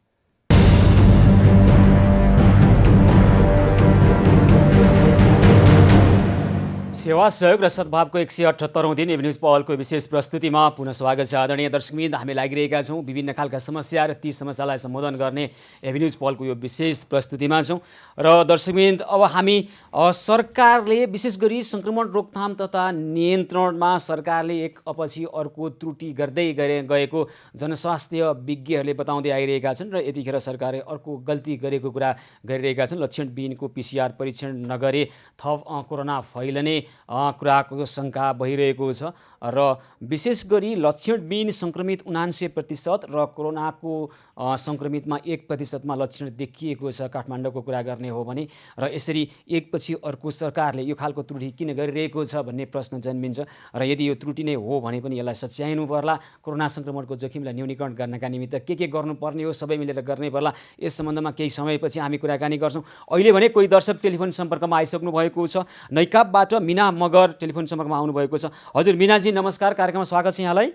सेवा सहयोग र सद्भावको 178औं दिन एभेन्यूज पहलको विशेष प्रस्तुतिमा पुनः स्वागत छ। आदरणीय दर्शकबिन, हामी लागिरहेका छौँ विभिन्न खालका समस्या र ती समस्यालाई सम्बोधन गर्ने एभेन्यूज पहलको यो विशेष प्रस्तुतिमा छौँ। र दर्शकबिन, अब हामी सरकारले विशेष गरी सङ्क्रमण रोकथाम तथा नियन्त्रणमा सरकारले एक अपछि अर्को त्रुटि गर्दै गएको जनस्वास्थ्य विज्ञहरूले बताउँदै आइरहेका छन् र यतिखेर सरकारले अर्को गल्ती गरेको कुरा गरिरहेका छन्। लक्षणविहीनको PCR परीक्षण नगरे थप कोरोना फैलने कुराको शङ्का भइरहेको छ र विशेष गरी लक्षणविहीन सङ्क्रमित 79% र कोरोनाको सङ्क्रमितमा 1%मा लक्षण देखिएको छ काठमाडौँको कुरा गर्ने हो भने। र यसरी एकपछि अर्को सरकारले यो खालको त्रुटि किन गरिरहेको छ भन्ने प्रश्न जन्मिन्छ र यदि यो त्रुटि नै हो भने पनि यसलाई सच्याइनु पर्ला। कोरोना सङ्क्रमणको जोखिमलाई न्यूनीकरण गर्नका निमित्त के गर्नुपर्ने हो सबै मिलेर गर्नै पर्ला। यस सम्बन्धमा केही समयपछि हामी कुराकानी गर्छौँ। अहिले भने कोही दर्शक टेलिफोन सम्पर्कमा आइसक्नु भएको छ। नैकापबाट मिना मगर टेलिफोन सम्पर्कमा आउनुभएको छ। हजुर मिनाजी, नमस्कार, कार्यक्रममा स्वागत छ यहाँलाई।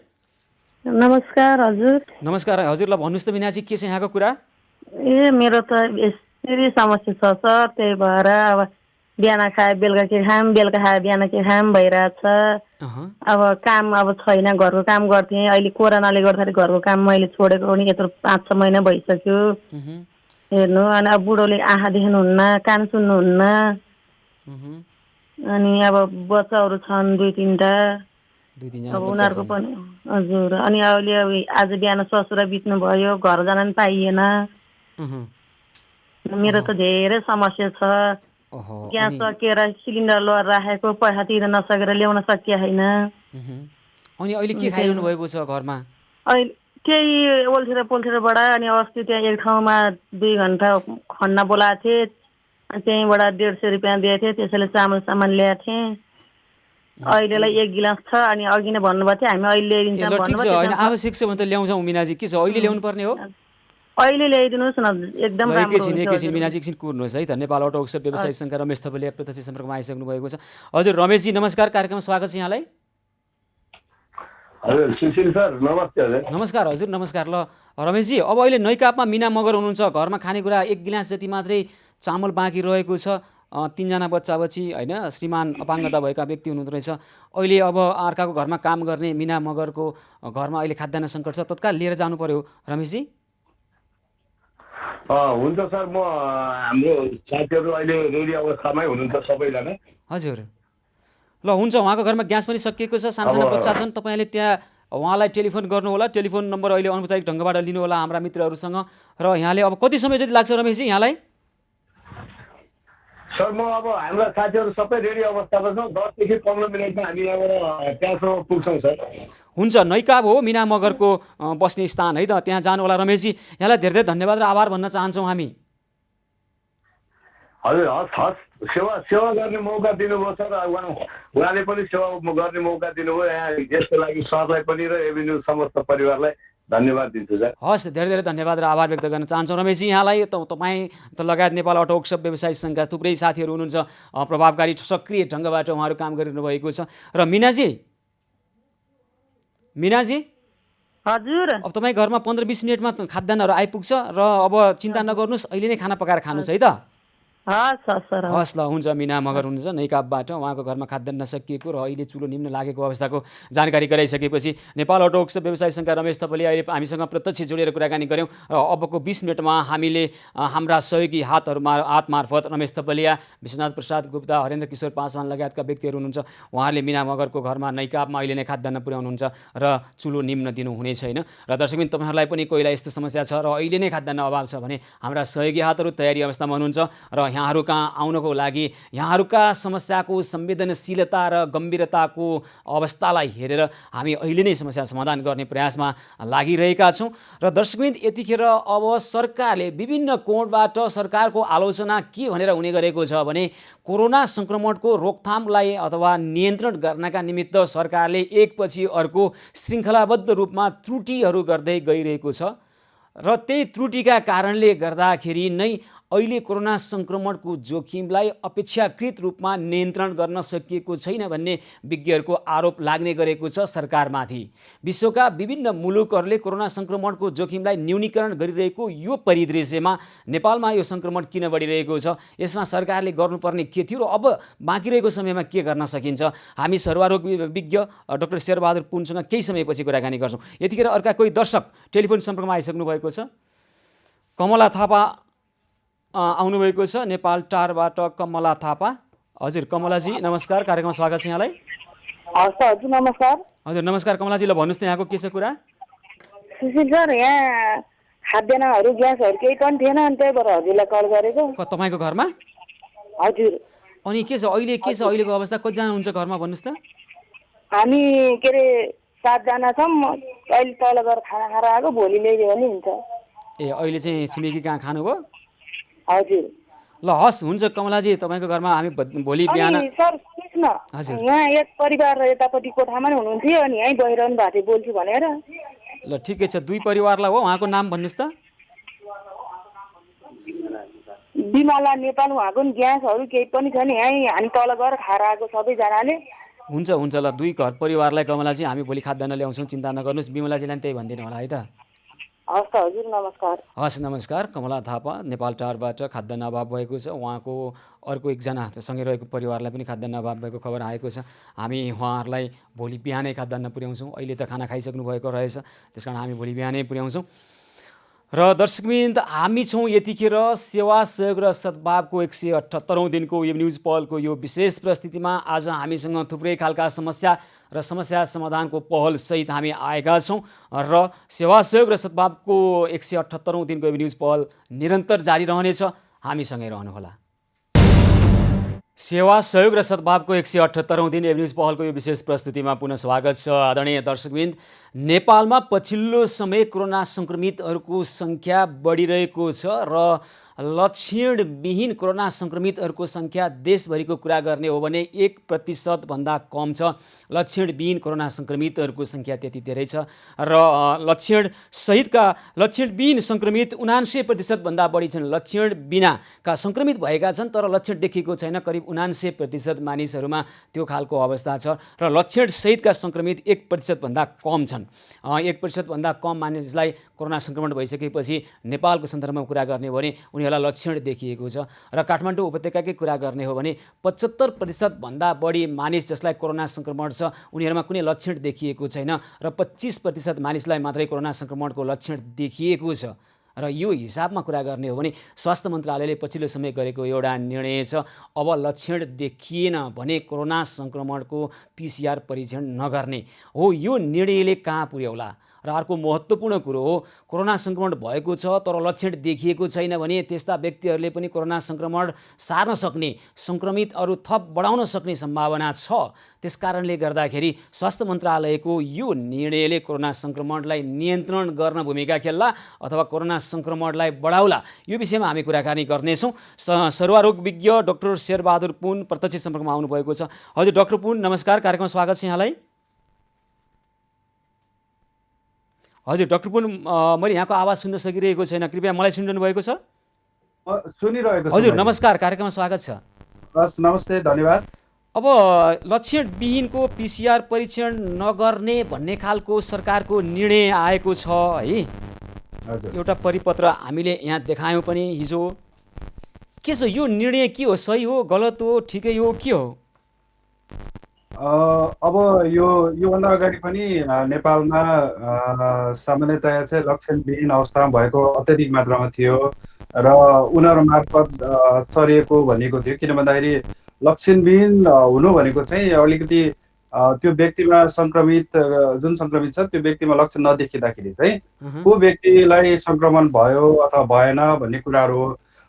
नमस्कार हजुर। नमस्कार हजुर। ल भन्नुहोस् त मिनाजी, के छ यहाँको कुरा? मेरो त यसरी समस्या छ सर, त्यही भएर अब बिहान खाए बेलुका के खाम, बेलुका खाए बिहान के खाम भइरहेछ। अब काम छैन, घरको काम गर्थेँ। अहिले कोरोनाले गर्दाखेरि घरको काम मैले छोडेको पनि यत्रो 5-6 महिना भइसक्यो। हेर्नु, अनि अब बुढोले आँखा देख्नुहुन्न, कान सुन्नुहुन्न, अनि अब बच्चाहरू छन् 2-3टा। अब उनीहरूको पनि हजुर। अनि अहिले अब आज बिहान ससुरा बित्नु भयो, घर जान पनि पाइएन। मेरो त धेरै समस्या छ। ग्यास सकिएर सिलिन्डर लिएर राखेको, पैसा तिर्न नसकेर ल्याउन सकिया छैन। अनि अहिले के खाइरहनु भएको छ घरमा? अहिले त्यही ओल्ठेर पोल्ठेरबाट। अनि अस्ति त्यहाँ एक ठाउँमा 2 घन्टा खन्न बोलाएको थिएँ, त्यहीँबाट 150 रुपियाँ दिएको थिएँ। त्यसैले चामल सामान ल्याएको थिएँ। अहिलेलाई 1 गिलास छ। अनि अघि नै भन्नुभएको थियो हामी अहिले ल्याइदिन्छौँ भन्नुभयो। होइन, आवश्यक छ भने त ल्याउँछौँ मिनाजी। के छ अहिले ल्याउनु पर्ने हो? अहिले ल्याइदिनुहोस् न, एकदम राम्रो हुन्छ। एकैछिन मिनाजी, एकछिन कुर्नुहोस् है त। नेपाल अटो वर्कसप व्यवसायी सङ्घका रमेश थपलिया प्रत्यक्ष सम्पर्कमा आइसक्नु भएको छ। हजुर रमेशजी, नमस्कार, कार्यक्रममा स्वागत छ यहाँलाई। हजुर सुशील सर, नमस्ते हजुर। नमस्कार हजुर, नमस्कार। ल रमेशजी, अब अहिले नैकापमा मिना मगर हुनुहुन्छ। घरमा खानेकुरा 1 गिलास जति मात्रै चामल बाँकी रहेको छ। 3 जना बच्चा बच्ची होइन, श्रीमान अपाङ्गता भएका व्यक्ति हुनुहुँदो रहेछ। अहिले अब अर्काको घरमा काम गर्ने मिना मगरको घरमा अहिले खाद्यान्न सङ्कट छ, तत्काल लिएर जानु पर्यो रमेशजी। हुन्छ सर, म हाम्रो साथीहरू अहिले रेडी अवस्थामै हुनुहुन्छ सबैजना। हजुर, ल हुन्छ। उहाँको घरमा ग्यास पनि सकिएको छ, सानसाना बच्चा छन्। तपाईँले त्यहाँ उहाँलाई टेलिफोन गर्नुहोला। टेलिफोन नम्बर अहिले अनौपचारिक ढङ्गबाट लिनुहोला हाम्रा मित्रहरूसँग। र यहाँले अब कति समय जति लाग्छ रमेशजी यहाँलाई? सर, म अब हाम्रा साथीहरू सबै रेडी अवस्थामा छौँ। 10 देखि 15 मिनटमा हामी यहाँबाट त्यहाँसम्म पुग्छौँ सर। हुन्छ, नैकाब हो मिना मगरको बस्ने स्थान है त, त्यहाँ जानु होला रमेशजी। यहाँलाई धेरै धेरै धन्यवाद र आभार भन्न चाहन्छौँ हामी। हजुर, हस् हस्, सेवा गर्ने मौका दिनुभयो सर। उहाँले पनि सेवा गर्ने मौका दिनुभयो। यहाँ यसको लागि सरलाई पनि र एभिन्यू समस्त परिवारलाई धन्यवाद दिन्छु सर। हस्, धेरै धेरै धन्यवाद र आभार व्यक्त गर्न चाहन्छौँ रमेशजी यहाँलाई। तपाईँ त लगायत नेपाल अटो वर्कसप व्यवसायी सङ्घका थुप्रै साथीहरू हुनुहुन्छ, प्रभावकारी सक्रिय ढङ्गबाट उहाँहरू काम गरिरहनु भएको छ। र मिनाजी हजुर अब तपाईँ घरमा 15-20 मिनटमा खाद्यान्नहरू आइपुग्छ र अब चिन्ता नगर्नुहोस्, अहिले नै खाना पकाएर खानुहोस् है त। हस् सर। हस् ल, हुन्छ। मिना मगर हुनुहुन्छ नैकाबबाट, उहाँको घरमा खाद्यान्न सकिएको र अहिले चुलो निम्न लागेको अवस्थाको जानकारी गराइसकेपछि नेपाल अटो वर्कसप व्यवसायी सङ्घका रमेश थपलिया अहिले हामीसँग प्रत्यक्ष जोडेर कुराकानी गऱ्यौँ। र अबको 20 मिनटमा हामीले हाम्रा सहयोगी हात मार्फत रमेश थपलिया, विश्वनाथ प्रसाद गुप्ता, हरेन्द्र किशोर पासवान लगायतका व्यक्तिहरू हुनुहुन्छ। उहाँहरूले मिना मगरको घरमा नैकाबमा अहिले नै खाद्यान्न पुर्याउनुहुन्छ र चुलो निम्न दिनु हुने छैन। र दर्शकबिन, तपाईँहरूलाई पनि कोहीलाई यस्तो समस्या छ र अहिले नै खाद्यान्न अभाव छ भने हाम्रा सहयोगी हातहरू तयारी अवस्थामा हुनुहुन्छ र यहाँहरू कहाँ आउनको लागि यहाँहरूका समस्याको संवेदनशीलता र गम्भीरताको अवस्थालाई हेरेर हामी अहिले नै समस्या समाधान गर्ने प्रयासमा लागिरहेका छौँ। र दर्शकबिन, यतिखेर अब सरकारले विभिन्न कोणबाट सरकारको आलोचना के भनेर हुने गरेको छ भने कोरोना सङ्क्रमणको रोकथामलाई अथवा नियन्त्रण गर्नका निमित्त सरकारले एकपछि अर्को श्रृङ्खलाबद्ध रूपमा त्रुटिहरू गर्दै गइरहेको छ र त्यही त्रुटिका कारणले गर्दाखेरि नै अहिले कोरोना सङ्क्रमणको जोखिमलाई अपेक्षाकृत रूपमा नियन्त्रण गर्न सकिएको छैन भन्ने विज्ञहरूको आरोप लाग्ने गरेको छ सरकारमाथि। विश्वका विभिन्न मुलुकहरूले कोरोना सङ्क्रमणको जोखिमलाई न्यूनीकरण गरिरहेको यो परिदृश्यमा नेपालमा यो सङ्क्रमण किन बढिरहेको छ, यसमा सरकारले गर्नुपर्ने के थियो र अब बाँकी रहेको समयमा के गर्न सकिन्छ, हामी सर्वरोग विज्ञ डाक्टर शेरबहादुर पुनसँग केही समयपछि कुराकानी गर्छौँ। यतिखेर अर्का कोही दर्शक टेलिफोन सम्पर्कमा आइसक्नु भएको छ। कमला थापा आउनुभएको छ नेपाल टारबाट। कमला थापा, हजुर कमलाजी नमस्कार, कार्यक्रममा स्वागत छ यहाँलाई। हजुर नमस्कार। हजुर नमस्कार कमलाजी, ल भन्नुहोस् न यहाँको के छ कुरा? सुशील सर, यहाँ खाद्यान्नहरू ग्यासहरू केही पनि थिएन, अनि त्यही भएर हजुरलाई कल गरेको। तपाईँको घरमा? हजुर। अनि के छ अहिले, के छ अहिलेको अवस्था? कतिजना हुन्छ घरमा भन्नुहोस् त? हामी के अरे 7 जना छौँ। अहिले तल गएर खाना खाएर आएको, भोलि ल्याइदियो भने हुन्छ। ए, अहिले चाहिँ छिमेकी कहाँ खानुभयो? हजुर। ल हस्, हुन्छ कमलाजी, तपाईँको घरमा हामी भोलि बिहान। सर सुन्नुहोस् न, यहाँ एक परिवार यतापट्टि कोठामा नै हुनुहुन्थ्यो, अनि यहीँ गइरहनु भएको थियो बोल्छु भनेर। ल ठिकै छ, 2 परिवारलाई हो, उहाँको नाम भन्नुहोस् त? बिमला नेपाल। उहाँको नि ग्यासहरू केही पनि छैन, यहीँ हामी तल गएर खाएर आएको सबैजनाले। हुन्छ हुन्छ, ल 2 घर परिवारलाई कमलाजी हामी भोलि खाद्यान्न ल्याउँछौँ, चिन्ता नगर्नुहोस्। बिमलाजीलाई त्यही भनिदिनु होला है त। हस् त हजुर, नमस्कार। हस् नमस्कार। कमला थापा नेपाल टारबाट खाद्यान्न अभाव भएको छ। उहाँको अर्को एकजना सँगै रहेको परिवारलाई पनि खाद्यान्न अभाव भएको खबर आएको छ। हामी उहाँहरूलाई भोलि बिहानै खाद्यान्न पुर्याउँछौँ। अहिले त खाना खाइसक्नु भएको रहेछ, त्यस कारण हामी भोलि बिहानै पुर्याउँछौँ। र दर्शकबिन, हामी छौँ यतिखेर सेवा सहयोग र सद्भावको 178औं दिनको यो न्युज पहलको यो विशेष प्रस्तुतिमा। आज हामीसँग थुप्रै खालका समस्या र समस्या समाधानको पहलसहित हामी आएका छौँ र सेवा सहयोग र सद्भावको 178औं दिनको यो न्युज पहल निरन्तर जारी रहनेछ। हामीसँगै रहनुहोला। सेवा सहयोग र सद्भावको 178औं दिन न्युज पहलको यो विशेष प्रस्तुतिमा पुनः स्वागत छ। आदरणीय दर्शकबिन, नेपालमा पछिल्लो समय कोरोना सङ्क्रमितहरूको सङ्ख्या बढिरहेको छ र लक्षणविहीन कोरोना सङ्क्रमितहरूको सङ्ख्या देशभरिको कुरा गर्ने हो भने 1% भन्दा कम छ। लक्षणविहीन कोरोना सङ्क्रमितहरूको सङ्ख्या त्यति धेरै छ र लक्षणविहीन सङ्क्रमित 79% भन्दा बढी छन्। लक्षण बिनाका सङ्क्रमित भएका छन् तर लक्षण देखिएको छैन, करिब 79% मानिसहरूमा त्यो खालको अवस्था छ र लक्षणसहितका सङ्क्रमित 1% भन्दा कम छन्। 1% भन्दा कम मानिसलाई कोरोना सङ्क्रमण भइसकेपछि नेपालको सन्दर्भमा कुरा गर्ने हो भने उनीहरूलाई लक्षण देखिएको छ र काठमाडौँ उपत्यकाकै कुरा गर्ने हो भने 75% भन्दा बढी मानिस जसलाई कोरोना सङ्क्रमण छ उनीहरूमा कुनै लक्षण देखिएको छैन र 25% मानिसलाई मात्रै कोरोना सङ्क्रमणको लक्षण देखिएको छ। र यो हिसाबमा कुरा गर्ने हो भने स्वास्थ्य मन्त्रालयले पछिल्लो समय गरेको एउटा निर्णय छ, अब लक्षण देखिएन भने कोरोना सङ्क्रमणको PCR परीक्षण नगर्ने हो। यो निर्णयले कहाँ पुर्याउला? र अर्को महत्त्वपूर्ण कुरो हो, कोरोना सङ्क्रमण भएको छ तर लक्षण देखिएको छैन भने त्यस्ता व्यक्तिहरूले पनि कोरोना सङ्क्रमण सार्न सक्ने, सङ्क्रमितहरू थप बढाउन सक्ने सम्भावना छ। त्यसकारणले गर्दाखेरि स्वास्थ्य मन्त्रालयको यो निर्णयले कोरोना सङ्क्रमणलाई नियन्त्रण गर्न भूमिका खेल्ला अथवा कोरोना सङ्क्रमणलाई बढाउला, यो विषयमा हामी कुराकानी गर्नेछौँ। सर्वरोग विज्ञ डाक्टर शेरबहादुर पुन प्रत्यक्ष सम्पर्कमा आउनुभएको छ। हजुर डाक्टर पुन नमस्कार, कार्यक्रममा स्वागत छ यहाँलाई। हजुर डाक्टर पुन, मैले यहाँको आवाज सुन्न सकिरहेको छैन, कृपया मलाई सुनिरहनु भएको छ? सुनिरहेको छु। हजुर नमस्कार, कार्यक्रममा स्वागत छ। हस्, नमस्ते, धन्यवाद। अब लक्षणविहीनको PCR परीक्षण नगर्ने भन्ने खालको सरकारको निर्णय आएको छ है, हजुर। एउटा परिपत्र हामीले यहाँ देखायौँ पनि हिजो। के छ यो निर्णय? के हो, सही हो, गलत हो, ठिकै हो, के हो? अब योभन्दा अगाडि पनि नेपालमा सामान्यतया चाहिँ लक्षणविहीन अवस्थामा भएको अत्यधिक मात्रामा थियो र उनीहरू मार्फत सरिएको भनेको थियो। किन भन्दाखेरि लक्षणविहीन हुनु भनेको चाहिँ अलिकति त्यो व्यक्तिमा जुन सङ्क्रमित छ त्यो व्यक्तिमा लक्षण नदेखिँदाखेरि चाहिँ को व्यक्तिलाई सङ्क्रमण भयो अथवा भएन भन्ने कुराहरू हो।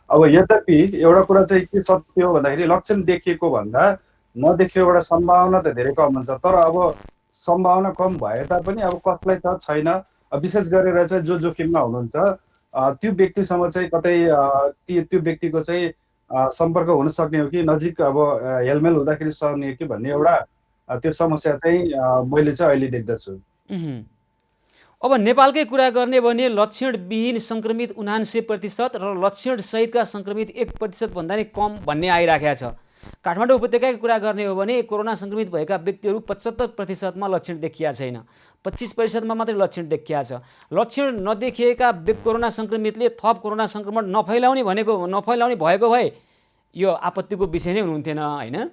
अब यद्यपि एउटा कुरा चाहिँ के सत्य हो भन्दाखेरि लक्षण देखिएको भन्दा नदेखियो एउटा सम्भावना त धेरै कम हुन्छ, तर अब सम्भावना कम भए तापनि अब कसलाई त छैन, विशेष गरेर चाहिँ जो जोखिममा हुनुहुन्छ त्यो व्यक्तिसँग चाहिँ कतै त्यो व्यक्तिको चाहिँ सम्पर्क हुन सक्ने हो कि नजिक अब हेलमेल हुँदाखेरि सर्ने हो कि भन्ने एउटा त्यो समस्या चाहिँ मैले चाहिँ अहिले देख्दछु। अब नेपालकै कुरा गर्ने भने लक्षणविहीन सङ्क्रमित 79% र लक्षणसहितका सङ्क्रमित 1% भन्दा नि कम भन्ने आइराखेको छ। काठमाडौँ उपत्यकाको कुरा गर्ने हो भने कोरोना सङ्क्रमित भएका व्यक्तिहरू 75%मा लक्षण देखिया छैन, 25%मा मात्रै लक्षण देखिया छ। लक्षण नदेखिएका कोरोना सङ्क्रमितले थप कोरोना सङ्क्रमण नफैलाउने भएको भए यो आपत्तिको विषय नै हुनुहुन्थेन होइन?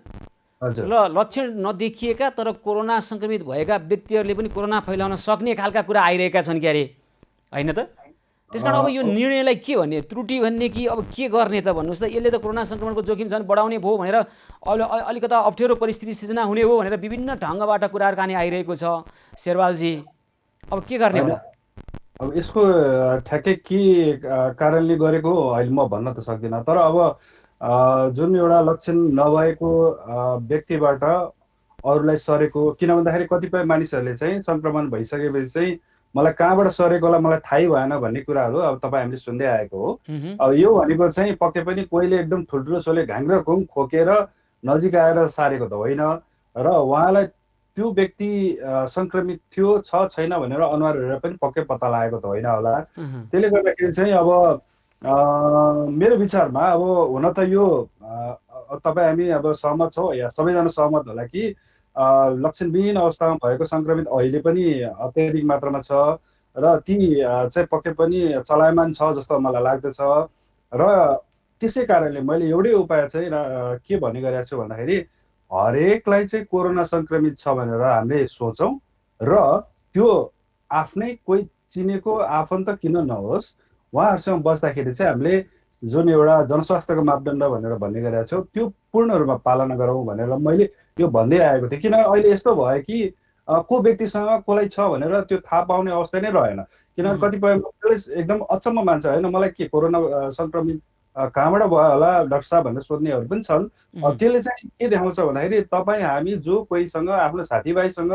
र लक्षण नदेखिएका तर कोरोना सङ्क्रमित भएका व्यक्तिहरूले पनि कोरोना फैलाउन सक्ने खालका कुरा आइरहेका छन् क्यारे, होइन त? त्यसकारण अब यो निर्णयलाई के भन्ने, त्रुटि भन्ने कि अब के गर्ने त भन्नुहोस् त? यसले त कोरोना सङ्क्रमणको जोखिम झन् बढाउने भयो भनेर अलिकता अप्ठ्यारो परिस्थिति सिर्जना हुने हो भनेर विभिन्न ढङ्गबाट कुराहरू कहानी आइरहेको छ। शेरबहादुरजी, अब के गर्ने होला? अब यसको ठ्याक्कै के कारणले गरेको हो अहिले म भन्न त सक्दिनँ, तर अब जुन एउटा लक्षण नभएको व्यक्तिबाट अरूलाई सरेको, किन भन्दाखेरि कतिपय मानिसहरूले चाहिँ सङ्क्रमण भइसकेपछि चाहिँ मलाई कहाँबाट सरेको होला मलाई थाहै भएन भन्ने कुराहरू अब तपाईँ हामीले सुन्दै आएको हो। अब यो भनेको चाहिँ पक्कै पनि कोहीले एकदम ठुल्ठुलो सोले घाङ र घुङ खोकेर नजिक आएर सारेको त होइन र उहाँलाई त्यो व्यक्ति सङ्क्रमित थियो छैन भनेर अनुहार हेरेर पनि पक्कै पत्ता लागेको त होइन होला। त्यसले गर्दाखेरि चाहिँ अब मेरो विचारमा अब हुन त यो तपाईँ हामी अब सहमत छौँ या सबैजना सहमत होला कि लक्षणविहीन अवस्थामा भएको सङ्क्रमित अहिले पनि अत्याधिक मात्रामा छ र ती चाहिँ पक्कै पनि चलायमान छ जस्तो मलाई लाग्दछ। र त्यसै कारणले मैले एउटै उपाय चाहिँ के भन्ने गरेको छु भन्दाखेरि हरेकलाई चाहिँ कोरोना सङ्क्रमित छ भनेर हामीले सोचौँ र त्यो आफ्नै कोही चिनेको आफन्त किन नहोस् उहाँहरूसँग बस्दाखेरि चाहिँ हामीले जुन एउटा जनस्वास्थ्यको मापदण्ड भनेर भन्ने गरेका छौँ त्यो पूर्ण रूपमा पालना गरौँ भनेर मैले यो भन्दै आएको थिएँ। किन अहिले यस्तो भयो कि को व्यक्तिसँग कसलाई छ भनेर त्यो थाहा पाउने अवस्था नै रहेन, किनभने कतिपय एकदम अचम्म मान्छ होइन मलाई के कोरोना सङ्क्रमित कहाँबाट भयो होला डाक्टर साहब भनेर सोध्नेहरू पनि छन्। त्यसले चाहिँ के देखाउँछ भन्दाखेरि तपाईँ हामी जो कोहीसँग आफ्नो साथीभाइसँग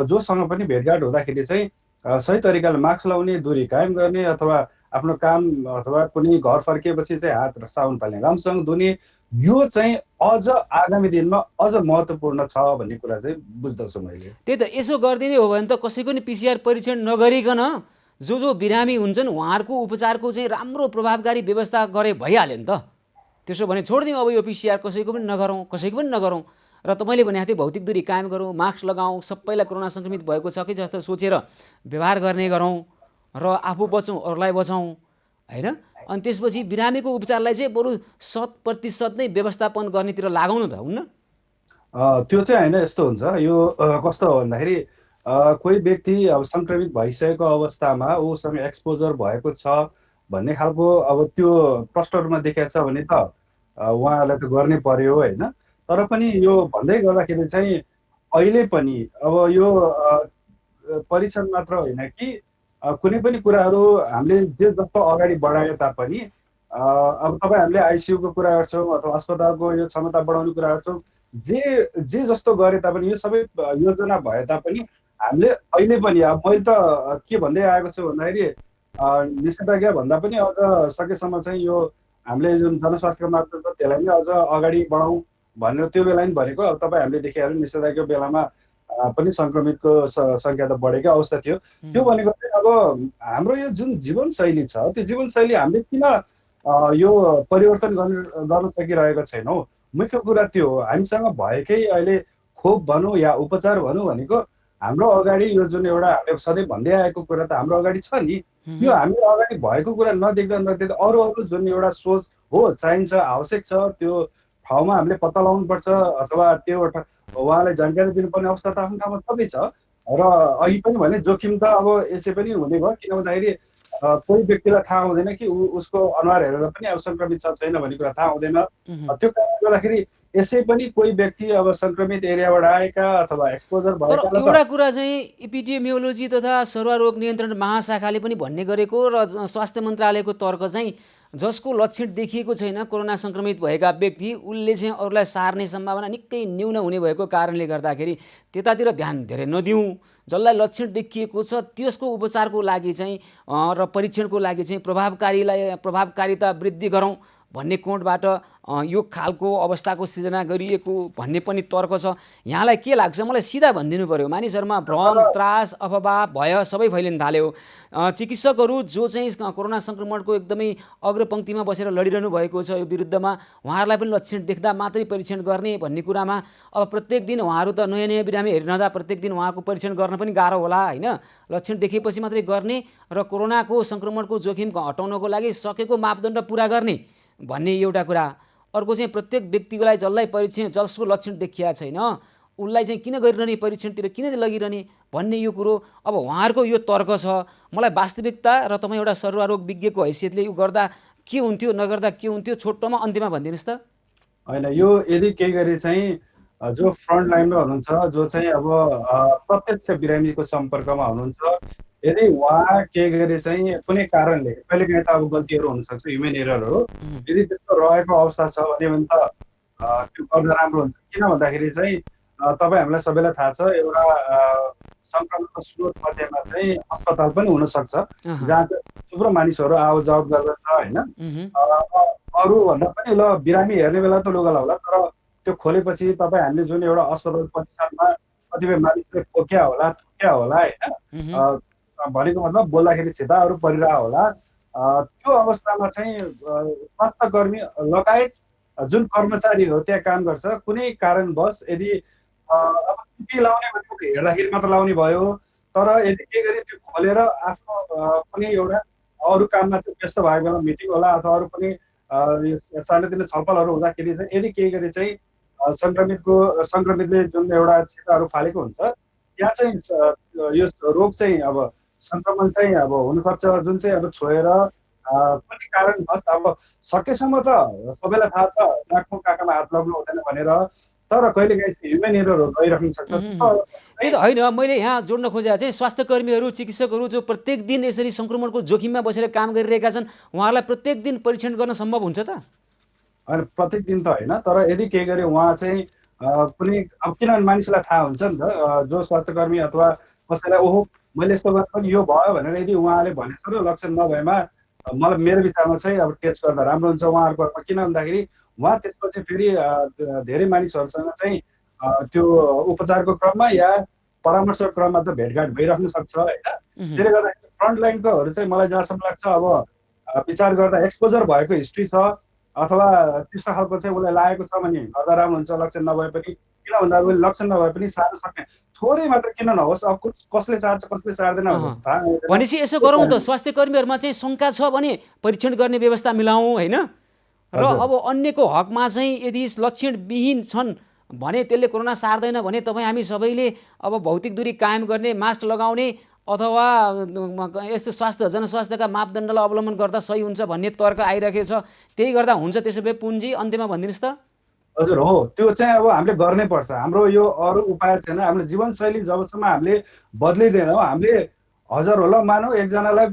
जोसँग पनि भेटघाट हुँदाखेरि चाहिँ सही तरिकाले मास्क लाउने, दूरी कायम गर्ने अथवा आफ्नो काम अथवा कुनै घर फर्किएपछि चाहिँ हात साबुन पाल्ने राम्रोसँग धुने, यो चाहिँ अझ आगामी दिनमा अझ महत्त्वपूर्ण छ भन्ने कुरा चाहिँ बुझ्दछु मैले। त्यही त, यसो गरिदिने हो भने त कसैको नि PCR परीक्षण नगरिकन जो बिरामी हुन्छन् उहाँहरूको उपचारको चाहिँ राम्रो प्रभावकारी व्यवस्था गरे भइहाल्यो नि त। त्यसो भने छोडिदिउँ अब यो PCR कसैको पनि नगरौँ र तपाईँले भने जस्तै भौतिक दूरी कायम गरौँ, मास्क लगाउँ, सबैलाई कोरोना सङ्क्रमित भएको छ कि जस्तो सोचेर व्यवहार गर्ने गरौँ र आफू बचौँ अरूलाई बचाउँ होइन। अनि त्यसपछि बिरामीको उपचारलाई चाहिँ बरु 100% नै व्यवस्थापन गर्नेतिर लागौँ न त, हुन्न? त्यो चाहिँ होइन, यस्तो हुन्छ यो कस्तो हो भन्दाखेरि कोही व्यक्ति अब सङ्क्रमित भइसकेको अवस्थामा उसँग एक्सपोजर भएको छ भन्ने खालको अब त्यो प्रष्ट रूपमा देखाएको छ भने त उहाँहरूलाई त गर्नै पर्यो होइन। तर पनि यो भन्दै गर्दाखेरि चाहिँ अहिले पनि अब यो परीक्षण मात्र होइन कि कुनै पनि कुराहरू हामीले जे जस्तो अगाडि बढाए तापनि अब तपाईँहरूले आइसियुको कुरा गर्छौँ अथवा अस्पतालको यो क्षमता बढाउने कुरा गर्छौँ, जे जस्तो गरे तापनि यो सबै योजना भए तापनि हामीले अहिले पनि अब मैले त के भन्दै आएको छु भन्दाखेरि निषेधाज्ञा भन्दा पनि अझ सकेसम्म चाहिँ यो हामीले जुन जनस्वास्थ्यको मार्फत छ त्यसलाई नै अझ अगाडि बढाउँ भनेर त्यो बेला नि भनेको। अब तपाईँ हामीले देखिहाल्यो निषेधाज्ञाको बेलामा पनि सङ्क्रमितको सङ्ख्या त बढेकै अवस्था थियो। त्यो भनेको चाहिँ अब हाम्रो यो जुन जीवनशैली छ त्यो जीवनशैली हामीले किन यो परिवर्तन गर्न सकिरहेको छैनौँ, मुख्य कुरा त्यो हो। हामीसँग भएकै अहिले खोप भनौँ या उपचार भनौँ भनेको हाम्रो अगाडि यो जुन एउटा हामीले सधैँ भन्दै आएको कुरा त हाम्रो अगाडि छ नि, यो हामीले अगाडि भएको कुरा नदेख्दा अरू जुन एउटा सोच हो चाहिन्छ आवश्यक छ त्यो ठाउँमा हामीले पत्ता लगाउनुपर्छ अथवा त्यो उहाँलाई जानकारी दिनुपर्ने अवस्था त आफ्नो ठाउँमा सबै छ। र अघि पनि भने जोखिम त अब यसै पनि हुने भयो, किन भन्दाखेरि कोही व्यक्तिलाई थाहा हुँदैन कि उसको अनुहार हेरेर पनि अब सङ्क्रमित छ छैन भन्ने कुरा थाहा हुँदैन। त्यो कारणले गर्दाखेरि यसै पनि कोही व्यक्ति अब सङ्क्रमित एरियाबाट आएका अथवा एक्सपोजर तर भएका एउटा कुरा चाहिँ एपिडेमियोलोजी तथा सरुवा रोग नियन्त्रण महाशाखाले पनि भन्ने गरेको र स्वास्थ्य मन्त्रालयको तर्क चाहिँ जसको लक्षण देखिएको छैन कोरोना सङ्क्रमित भएका व्यक्ति उसले चाहिँ अरूलाई सार्ने सम्भावना निकै न्यून हुने भएको कारणले गर्दाखेरि त्यतातिर ध्यान धेरै नदिउँ, जसलाई लक्षण देखिएको छ त्यसको उपचारको लागि चाहिँ र परीक्षणको लागि चाहिँ प्रभावकारिता वृद्धि गरौँ भन्ने कोणबाट यो खालको अवस्थाको सृजना गरिएको भन्ने पनि तर्क छ। यहाँलाई के लाग्छ? मलाई सिधा भनिदिनु पर्यो। मानिसहरूमा भ्रम, त्रास, अफवाह, भय सबै फैलिन थाल्यो। चिकित्सकहरू जो चाहिँ कोरोना सङ्क्रमणको एकदमै अग्रपङ्क्तिमा बसेर लडिरहनु भएको छ यो विरुद्धमा, उहाँहरूलाई पनि लक्षण देख्दा मात्रै परीक्षण गर्ने भन्ने कुरामा अब प्रत्येक दिन उहाँहरू त नयाँ नयाँ बिरामी हेरिरहँदा प्रत्येक दिन उहाँको परीक्षण गर्न पनि गाह्रो होला होइन। लक्षण देखेपछि मात्रै गर्ने र कोरोनाको सङ्क्रमणको जोखिम हटाउनको लागि सकेको मापदण्ड पुरा गर्ने भन्ने एउटा कुरा। अर्को चाहिँ प्रत्येक व्यक्तिलाई जसको लक्षण देखिया छैन उसलाई चाहिँ किन गरिरहने, परीक्षणतिर किन लगिरहने भन्ने यो कुरो अब उहाँहरूको यो तर्क छ। मलाई वास्तविकता र तपाईँ एउटा सरुवारोग विज्ञको हैसियतले यो गर्दा के हुन्थ्यो नगर्दा के हुन्थ्यो छोटोमा अन्त्यमा भनिदिनुहोस् त। होइन, यो यदि केही गरी चाहिँ जो फ्रन्ट लाइनमा हुनुहुन्छ, जो चाहिँ अब प्रत्यक्ष बिरामीको सम्पर्कमा हुनुहुन्छ, यदि उहाँ केही गरी चाहिँ कुनै कारणले कहिलेकाहीँ त अब गल्तीहरू हुनसक्छ, ह्युमन एररहरू, यदि त्यस्तो रहेको अवस्था छ भने त त्यो गर्दा राम्रो हुन्छ। किन भन्दाखेरि चाहिँ तपाईँ हामीलाई सबैलाई थाहा छ एउटा सङ्क्रमणको स्रोत मध्येमा चाहिँ अस्पताल पनि हुनसक्छ जहाँ थुप्रो मानिसहरू आवत जावत गर्दछ होइन। अरूभन्दा पनि ल बिरामी हेर्ने बेला त लुगा होला, तर त्यो खोलेपछि तपाईँ हामीले जुन एउटा अस्पताल परिसरमा कतिपय मानिसले खोक्या होला थुक्या होला होइन, भनेको मतलब बोल्दाखेरि छिटाहरू परिरह होला। त्यो अवस्थामा चाहिँ स्वास्थ्यकर्मी लगायत जुन कर्मचारीहरू त्यहाँ काम गर्छ कुनै कारणवश यदि अब टुपी लाउने भनेको हेर्दाखेरि मात्र लाउने भयो, तर यदि केही गरी त्यो खोलेर आफ्नो कुनै एउटा अरू काममा चाहिँ व्यस्त भएको बेला मिटिङ होला अथवा अरू कुनै सानोतिनो छलफलहरू हुँदाखेरि चाहिँ यदि केही गरी चाहिँ सङ्क्रमितले जुन एउटा छिटाहरू फालेको हुन्छ त्यहाँ चाहिँ यो रोग चाहिँ अब सङ्क्रमण चाहिँ अब हुनसक्छ, जुन चाहिँ अब छोएर कुनै कारणवश अब सकेसम्म त सबैलाई थाहा छ नाकमुख काखमा हात लाग्नु हुँदैन भनेर, तर कहिलेकाहीँ ह्युमन एररहरू गइराख्न सक्छ। त्यही त होइन, मैले यहाँ जोड्न खोजेको चाहिँ स्वास्थ्य कर्मीहरू चिकित्सकहरू जो प्रत्येक दिन यसरी सङ्क्रमणको जोखिममा बसेर काम गरिरहेका छन् उहाँहरूलाई प्रत्येक दिन परीक्षण गर्न सम्भव हुन्छ त? होइन, प्रत्येक दिन त होइन, तर यदि केही गरी उहाँ चाहिँ कुनै अब किनभने मानिसलाई थाहा हुन्छ नि त जो स्वास्थ्यकर्मी अथवा कसैलाई ओहो मैले यस्तो गर्दा पनि यो भयो भनेर यदि उहाँले भनेछ र लक्षण नभएमा मलाई मेरो विचारमा चाहिँ अब टेस्ट गर्दा राम्रो हुन्छ उहाँहरूको। किन भन्दाखेरि उहाँ त्यसपछि फेरि धेरै मानिसहरूसँग चाहिँ त्यो उपचारको क्रममा या परामर्शको क्रममा त भेटघाट भइराख्न सक्छ होइन। त्यसले गर्दाखेरि फ्रन्ट लाइनकोहरू चाहिँ मलाई जहाँसम्म लाग्छ अब विचार गर्दा एक्सपोजर भएको हिस्ट्री छ अथवा त्यस्तो खालको चाहिँ उसलाई लागेको छ भने गर्दा राम्रो हुन्छ लक्षण नभए पनि। किन भन्दा लक्षण नभए पनि सार्न सक्ने थोरै मात्र किन नहोस्, अब कसले सार्छ कसले सार्दैन भनेपछि यसो गरौँ त, स्वास्थ्य कर्मीहरूमा चाहिँ शङ्का छ भने परीक्षण गर्ने व्यवस्था मिलाउँ होइन, र अब अन्यको हकमा चाहिँ यदि लक्षणविहीन छन् भने त्यसले कोरोना सार्दैन भने तपाईँ हामी सबैले अब भौतिक दूरी कायम गर्ने, मास्क लगाउने अथवा यस्तो जनस्वास्थ्यका मापदण्डलाई अवलम्बन गर्दा सही हुन्छ भन्ने तर्क आइरहेको छ, त्यही गर्दा हुन्छ त्यसो भए पुन्जी अन्त्यमा भनिदिनुहोस् त। हजुर हो, त्यो चाहिँ अब हामीले गर्नै पर्छ। हाम्रो यो अरू उपाय छैन। हाम्रो जीवनशैली जबसम्म हामीले बदलिँदैनौँ, हामीले हजार होला मानौ एकजनालाई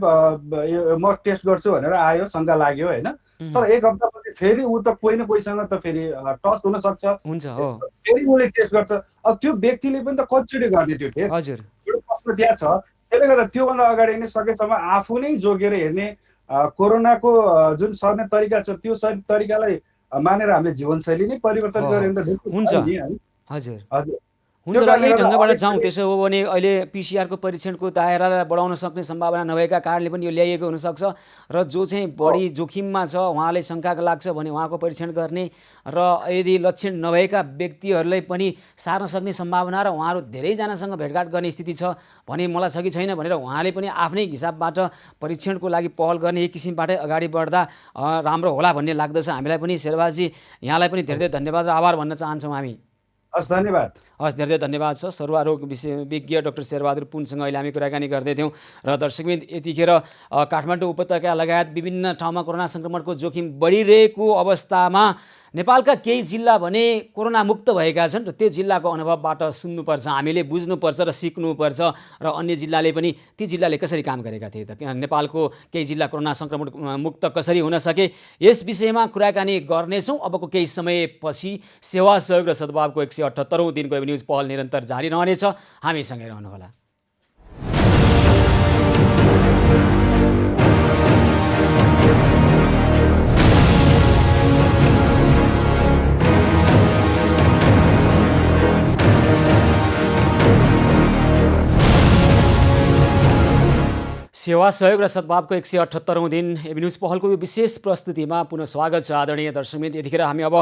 म टेस्ट गर्छु भनेर आयो, शङ्का लाग्यो होइन, तर एक हप्तापछि फेरि ऊ त कोही न कोहीसँग त फेरि टच हुन सक्छ, फेरि उसले टेस्ट गर्छ। अब त्यो व्यक्तिले पनि त कतिचोटि गर्ने त्यो टेस्ट? हजुर, एउटा प्रश्न त्यहाँ छ। त्यसले गर्दा त्योभन्दा अगाडि नै सकेसम्म आफू नै जोगेर हेर्ने, कोरोनाको जुन सर्ने तरिका छ त्यो तरिकालाई मानेर हामीले जीवनशैली नै परिवर्तन गऱ्यो भने त हुन्छ। हजुर हुन्छ, र यही ढङ्गबाट जाउँ। त्यसो हो भने अहिले पिसिआरको परीक्षणको दायरालाई बढाउन सक्ने सम्भावना नभएका कारणले पनि यो ल्याइएको हुनसक्छ, र जो चाहिँ बढी जोखिममा छ उहाँलाई शङ्का लाग्छ भने उहाँको परीक्षण गर्ने, र यदि लक्षण नभएका व्यक्तिहरूलाई पनि सार्न सक्ने सम्भावना र उहाँहरू धेरैजनासँग भेटघाट गर्ने स्थिति छ भने मलाई छ कि छैन भनेर उहाँले पनि आफ्नै हिसाबबाट परीक्षणको लागि पहल गर्ने एक किसिमबाटै अगाडि बढ्दा राम्रो होला भन्ने लाग्दछ हामीलाई पनि। शेरबहादुरजी, यहाँलाई पनि धेरै धेरै धन्यवाद र आभार भन्न चाहन्छौँ हामी। हस्, धन्यवाद। हस्, धेरै धेरै धन्यवाद छ। सर्वरोग विज्ञ डाक्टर शेरबहादुर पुनसँग अहिले हामी कुराकानी गर्दै थियौँ। र दर्शकबिन, यतिखेर काठमाडौँ उपत्यका लगायत विभिन्न ठाउँमा कोरोना सङ्क्रमणको जोखिम बढिरहेको अवस्थामा नेपालका केही जिल्ला भने कोरोना मुक्त भएका छन्, र त्यो जिल्लाको अनुभवबाट सुन्नुपर्छ, हामीले बुझ्नुपर्छ र सिक्नुपर्छ, र अन्य जिल्लाले पनि ती जिल्लाले कसरी काम गरेका थिए त, नेपालको केही जिल्ला कोरोना सङ्क्रमण मुक्त कसरी हुन सके, यस विषयमा कुराकानी गर्नेछौँ। अबको केही समयपछि सेवा सहयोग र सद्भावको 178औं दिनको वेब न्युज पहल निरन्तर जारी रहनेछ। हामीसँगै रहनुहोला। सेवा सहयोग र सद्भावको 178औं दिन एबी न्युज पहलको यो विशेष प्रस्तुतिमा पुनः स्वागत छ। आदरणीय दर्शकबिन, यतिखेर हामी अब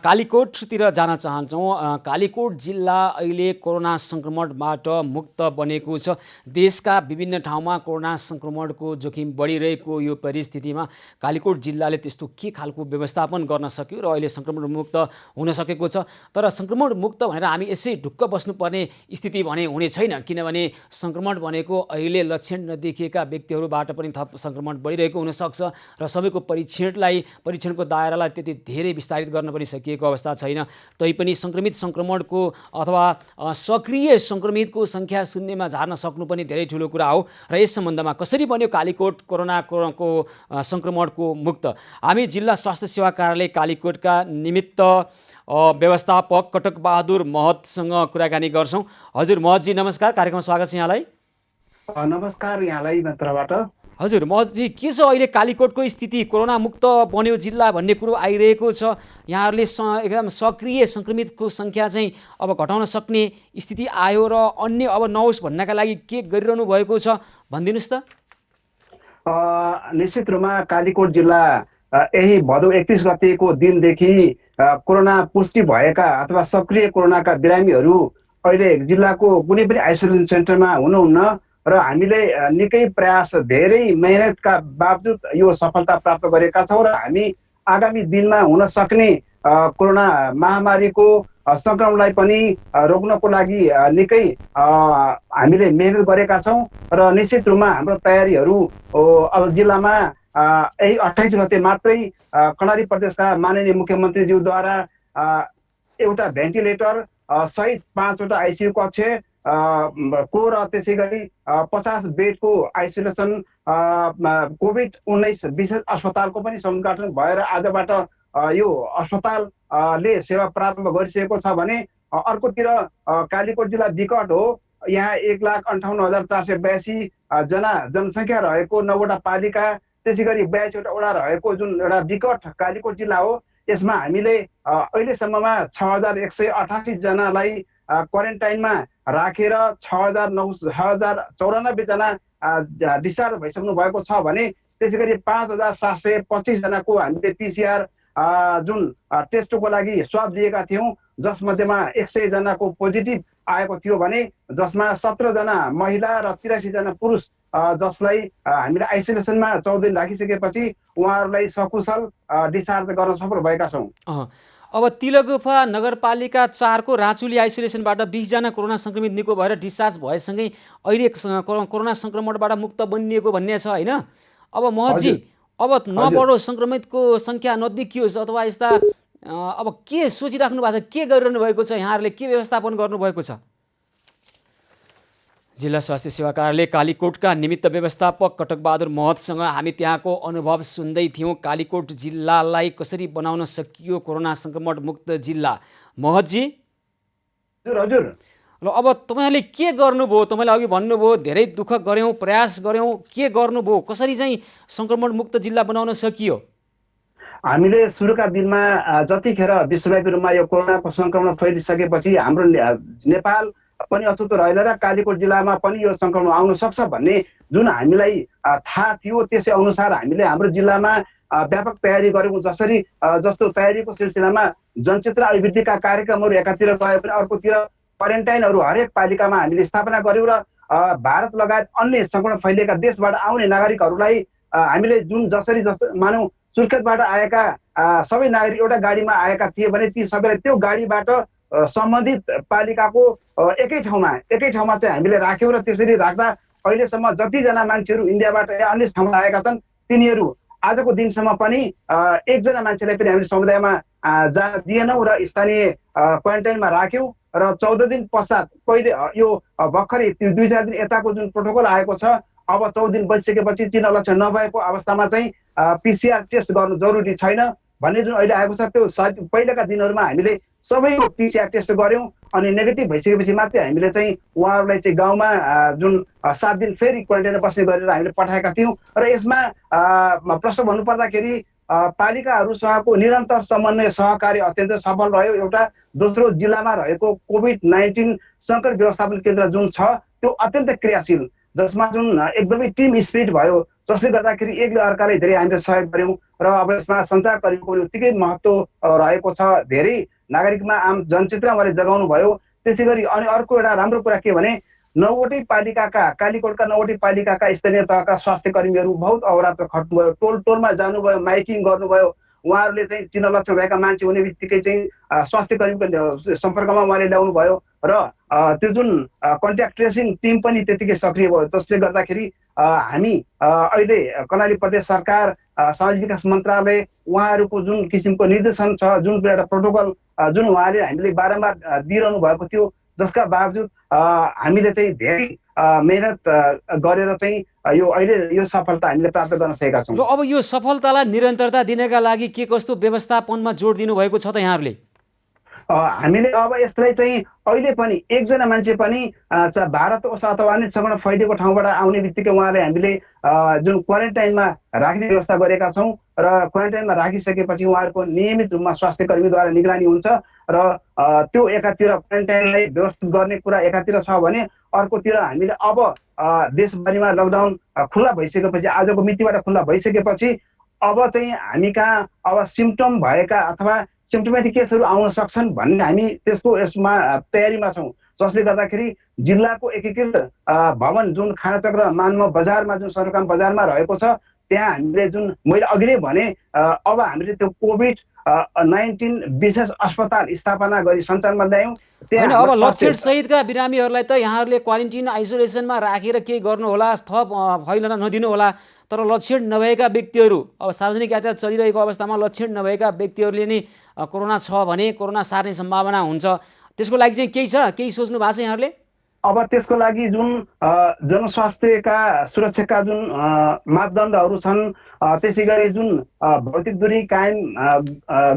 कालीकोटतिर जान चाहन्छौँ। कालीकोट जिल्ला अहिले कोरोना सङ्क्रमणबाट मुक्त बनेको छ। देशका विभिन्न ठाउँमा कोरोना सङ्क्रमणको जोखिम बढिरहेको यो परिस्थितिमा कालीकोट जिल्लाले त्यस्तो के खालको व्यवस्थापन गर्न सक्यो र अहिले सङ्क्रमण मुक्त हुन सकेको छ। तर सङ्क्रमण मुक्त भनेर हामी यसै ढुक्क बस्नुपर्ने स्थिति भने हुने छैन, किनभने सङ्क्रमण भनेको अहिले लक्षण नदेखिएका व्यक्तिहरूबाट पनि थप सङ्क्रमण बढिरहेको हुनसक्छ, र सबैको परीक्षणको दायरालाई त्यति धेरै विस्तारित गर्न पनि सकिएको अवस्था छैन। तैपनि सङ्क्रमणको अथवा सक्रिय सङ्क्रमितको सङ्ख्या शून्यमा झार्न सक्नु पनि धेरै ठुलो कुरा हो। र यस सम्बन्धमा कसरी बन्यो कालीकोट कोरोनाको सङ्क्रमणको मुक्त, हामी जिल्ला स्वास्थ्य सेवा कार्यालय कालीकोटका निमित्त व्यवस्थापक कटक बहादुर महतसँग कुराकानी गर्छौँ। हजुर महतजी, नमस्कार, कार्यक्रममा स्वागत छ यहाँलाई। नमस्कार, यहाँलाई मात्रबाट। हजुर महतजी, के छ अहिले कालीकोटको स्थिति? कोरोना मुक्त बन्यो जिल्ला भन्ने कुरो आइरहेको छ, यहाँहरूले एकदम सक्रिय सङ्क्रमितको सङ्ख्या चाहिँ अब घटाउन सक्ने स्थिति आयो, र अन्य अब नहोस् भन्नका लागि के गरिरहनु भएको छ भनिदिनुहोस् त। निश्चित रूपमा कालीकोट जिल्ला यही भदौ 31 गतेको दिनदेखि कोरोना पुष्टि भएका अथवा सक्रिय कोरोनाका बिरामीहरू अहिले जिल्लाको कुनै पनि आइसोलेसन सेन्टरमा हुनुहुन्न, र हामीले निकै प्रयास, धेरै मेहनतका बावजुद यो सफलता प्राप्त गरेका छौँ, र हामी आगामी दिनमा हुन सक्ने कोरोना महामारीको सङ्क्रमणलाई पनि रोक्नको लागि निकै हामीले मेहनत गरेका छौँ, र निश्चित रूपमा हाम्रो तयारीहरू अब जिल्लामा यही 28 गते मात्रै कर्णाली प्रदेशका माननीय मुख्यमन्त्रीज्यूद्वारा एउटा भेन्टिलेटर सहित 5वटा आइसियु कक्ष को र त्यसै गरी 50 बेडको आइसोलेसन कोभिड-19 विशेष अस्पतालको पनि सङ्घटन भएर आजबाट यो अस्पतालले सेवा प्रारम्भ गरिसकेको छ भने अर्कोतिर कालीकोट जिल्ला विकट हो। यहाँ 1,58,482 जना जनसङ्ख्या रहेको 9वटा पालिका, त्यसै गरी 82वटा वडा रहेको जुन एउटा विकट कालीकोट जिल्ला हो, यसमा हामीले अहिलेसम्ममा 6,188 जनालाई क्वारेन्टाइनमा राखेर 6,994 जना डिस्चार्ज भइसक्नु भएको छ भने त्यसै गरी 5,725 जनाको हामीले पिसिआर जुन टेस्टको लागि स्वाब दिएका थियौँ, जसमध्येमा 100 जनाको पोजिटिभ आएको थियो भने जसमा 17 जना महिला र 83 जना पुरुष, जसलाई हामीले आइसोलेसनमा 14 दिन राखिसकेपछि उहाँहरूलाई सकुशल डिस्चार्ज गर्न सफल भएका छौँ। अब तिलगुफा नगरपालिका 4 को राचुली आइसोलेसनबाट 20 जना कोरोना संक्रमित निको भएर डिस्चार्ज भएसँगै अहिले कोरोना संक्रमणबाट मुक्त बनिएको भन्ने छ हैन। अब महतजी अब नबढो संक्रमितको संख्या नदेखियोस् अथवा यस्ता अब के सोचिराख्नु भएको छ, के गरिरहनु भएको छ, यहाँहरूले के व्यवस्थापन गर्नुभएको छ? जिल्ला स्वास्थ्य सेवा कार्यालय कालीकोटका निमित्त व्यवस्थापक कटकबहादुर महतसँग हामी त्यहाँको अनुभव सुन्दै थियौँ। कालीकोट जिल्लालाई कसरी बनाउन सकियो कोरोना संक्रमण मुक्त जिल्ला। महतजी हजुर ल अब तपाईँहरूले के गर्नुभयो? तपाईँले अघि भन्नुभयो धेरै दुःख गऱ्यौँ, प्रयास गऱ्यौँ, के गर्नुभयो? कसरी चाहिँ संक्रमण मुक्त जिल्ला बनाउन सकियो? हामीले सुरुका दिनमा जतिखेर विश्वव्यापी रूपमा यो कोरोनाको संक्रमण फैलिसकेपछि हाम्रो नेपाल पनि अछुतो रहेन र कालीकोट जिल्लामा पनि यो संक्रमण आउन सक्छ भन्ने जुन हामीलाई थाहा थियो, त्यसै अनुसार हामीले हाम्रो जिल्लामा व्यापक तयारी गऱ्यौँ। जस्तो तयारीको सिलसिलामा जनचेतना अभिवृद्धिका कार्यक्रमहरू एकातिर गए पनि अर्कोतिर क्वारेन्टाइनहरू हरेक पालिकामा हामीले स्थापना गऱ्यौँ र भारत लगायत अन्य संक्रमण फैलिएका देशबाट आउने नागरिकहरूलाई हामीले जस्तो मानौँ सुर्खेतबाट आएका सबै नागरिक एउटा गाडीमा आएका थिए भने ती सबैलाई त्यो गाडीबाट सम्बन्धित पालिकाको एकै ठाउँमा चाहिँ हामीले राख्यौँ र त्यसरी राख्दा अहिलेसम्म जतिजना मान्छेहरू इन्डियाबाट या अन्य ठाउँमा आएका छन् तिनीहरू आजको दिनसम्म पनि एकजना मान्छेलाई पनि हामीले समुदायमा जान दिएनौँ र स्थानीय क्वारेन्टाइनमा राख्यौँ र 14 दिन पश्चात पहिले यो भर्खरै 2-4 दिन यताको जुन प्रोटोकल आएको छ अब 14 दिन बसिसकेपछि चिन्ह लक्षण नभएको अवस्थामा चाहिँ PCR टेस्ट गर्नु जरुरी छैन भन्ने जुन अहिले आएको छ त्यो पहिलेका दिनहरूमा हामीले सबैको PCR टेस्ट गऱ्यौँ अनि नेगेटिभ भइसकेपछि मात्रै हामीले चाहिँ उहाँहरूलाई चाहिँ गाउँमा जुन 7 दिन फेरि क्वारेन्टाइनमा बस्ने गरेर हामीले पठाएका थियौँ र यसमा प्रश्न भन्नुपर्दाखेरि पालिकाहरूसँगको निरन्तर समन्वय सहकार्य अत्यन्तै सफल रह्यो। एउटा दोस्रो जिल्लामा रहेको कोभिड-19 सङ्कट व्यवस्थापन केन्द्र जुन छ त्यो अत्यन्तै क्रियाशील, जसमा जुन एकदमै टिम स्पिरिट भयो, जसले गर्दाखेरि एकले अर्कालाई धेरै हामीले सहयोग गऱ्यौँ र अब यसमा सञ्चारकर्मीको उत्तिकै महत्त्व रहेको छ। धेरै नागरिकमा आम जनचेतना उहाँले जगाउनु भयो। त्यसै गरी अनि अर्को एउटा राम्रो कुरा के भने 9वटै पालिकाका कालीकोटका 9वटै पालिकाका स्थानीय तहका स्वास्थ्य कर्मीहरू बहुत अहोरात्र खट्नुभयो, टोलमा जानुभयो, माइकिङ गर्नुभयो। उहाँहरूले चाहिँ चिन्ह लक्षण भएका मान्छे हुने बित्तिकै चाहिँ स्वास्थ्य कर्मीको सम्पर्कमा उहाँले ल्याउनु भयो र त्यो जुन कन्ट्याक्ट ट्रेसिङ टिम पनि त्यतिकै सक्रिय भयो, जसले गर्दाखेरि हामी अहिले कर्णाली प्रदेश सरकार समाज विकास मन्त्रालय उहाँहरूको जुन किसिमको निर्देशन छ, जुन एउटा प्रोटोकल जुन उहाँले हामीले बारम्बार दिइरहनु भएको थियो, जसका बावजुद हामीले चाहिँ धेरै मेहनत गरेर चाहिँ यो अहिले यो सफलता हामीले प्राप्त गर्न सकेका छौँ। र अब यो सफलतालाई निरन्तरता दिनका लागि के कस्तो व्यवस्थापनमा जोड दिनुभएको छ त यहाँहरूले? हामीले अब यसलाई चाहिँ अहिले पनि एकजना मान्छे पनि भारत अथवा अन्य संक्रमण फैलिएको ठाउँबाट आउने बित्तिकै उहाँलाई हामीले जुन क्वारेन्टाइनमा राख्ने व्यवस्था गरेका छौँ र क्वारेन्टाइनमा राखिसकेपछि उहाँहरूको नियमित रूपमा स्वास्थ्य कर्मीद्वारा निगरानी हुन्छ र त्यो एकातिर क्वारेन्टाइनलाई व्यवस्थित गर्ने कुरा एकातिर छ भने अर्कोतिर हामीले अब देशभरिमा लकडाउन खुल्ला भइसकेपछि, आजको मितिबाट खुल्ला भइसकेपछि अब चाहिँ हामी कहाँ अब सिम्पटम भएका अथवा सिम्पटोमेटिक केसहरू आउन सक्छन् भन्ने हामी त्यसको यसमा तयारीमा छौँ, जसले गर्दाखेरि जिल्लाको एकीकृत भवन जुन खानाचक्र मानव बजारमा जुन सदरमुकाम बजारमा रहेको छ त्यहाँ हामीले जुन मैले अघि नै भने अब हामीले त्यो कोभिड-19 विशेष अस्पताल स्थापना गरी सञ्चालनमा ल्यायौँ। होइन अब लक्षण सहितका बिरामीहरूलाई त यहाँहरूले क्वारेन्टिन आइसोलेसनमा राखेर केही गर्नुहोला, थप फैलन नदिनु होला, तर लक्षण नभएका व्यक्तिहरू अब सार्वजनिक यातायात चलिरहेको अवस्थामा लक्षण नभएका व्यक्तिहरूले नै कोरोना छ भने कोरोना सार्ने सम्भावना हुन्छ, त्यसको लागि चाहिँ केही छ, केही सोच्नु भएको छ यहाँहरूले? अब त्यसको लागि जुन जनस्वास्थ्यका सुरक्षाका जुन मापदण्डहरू छन्, त्यसै गरी जुन भौतिक दूरी कायम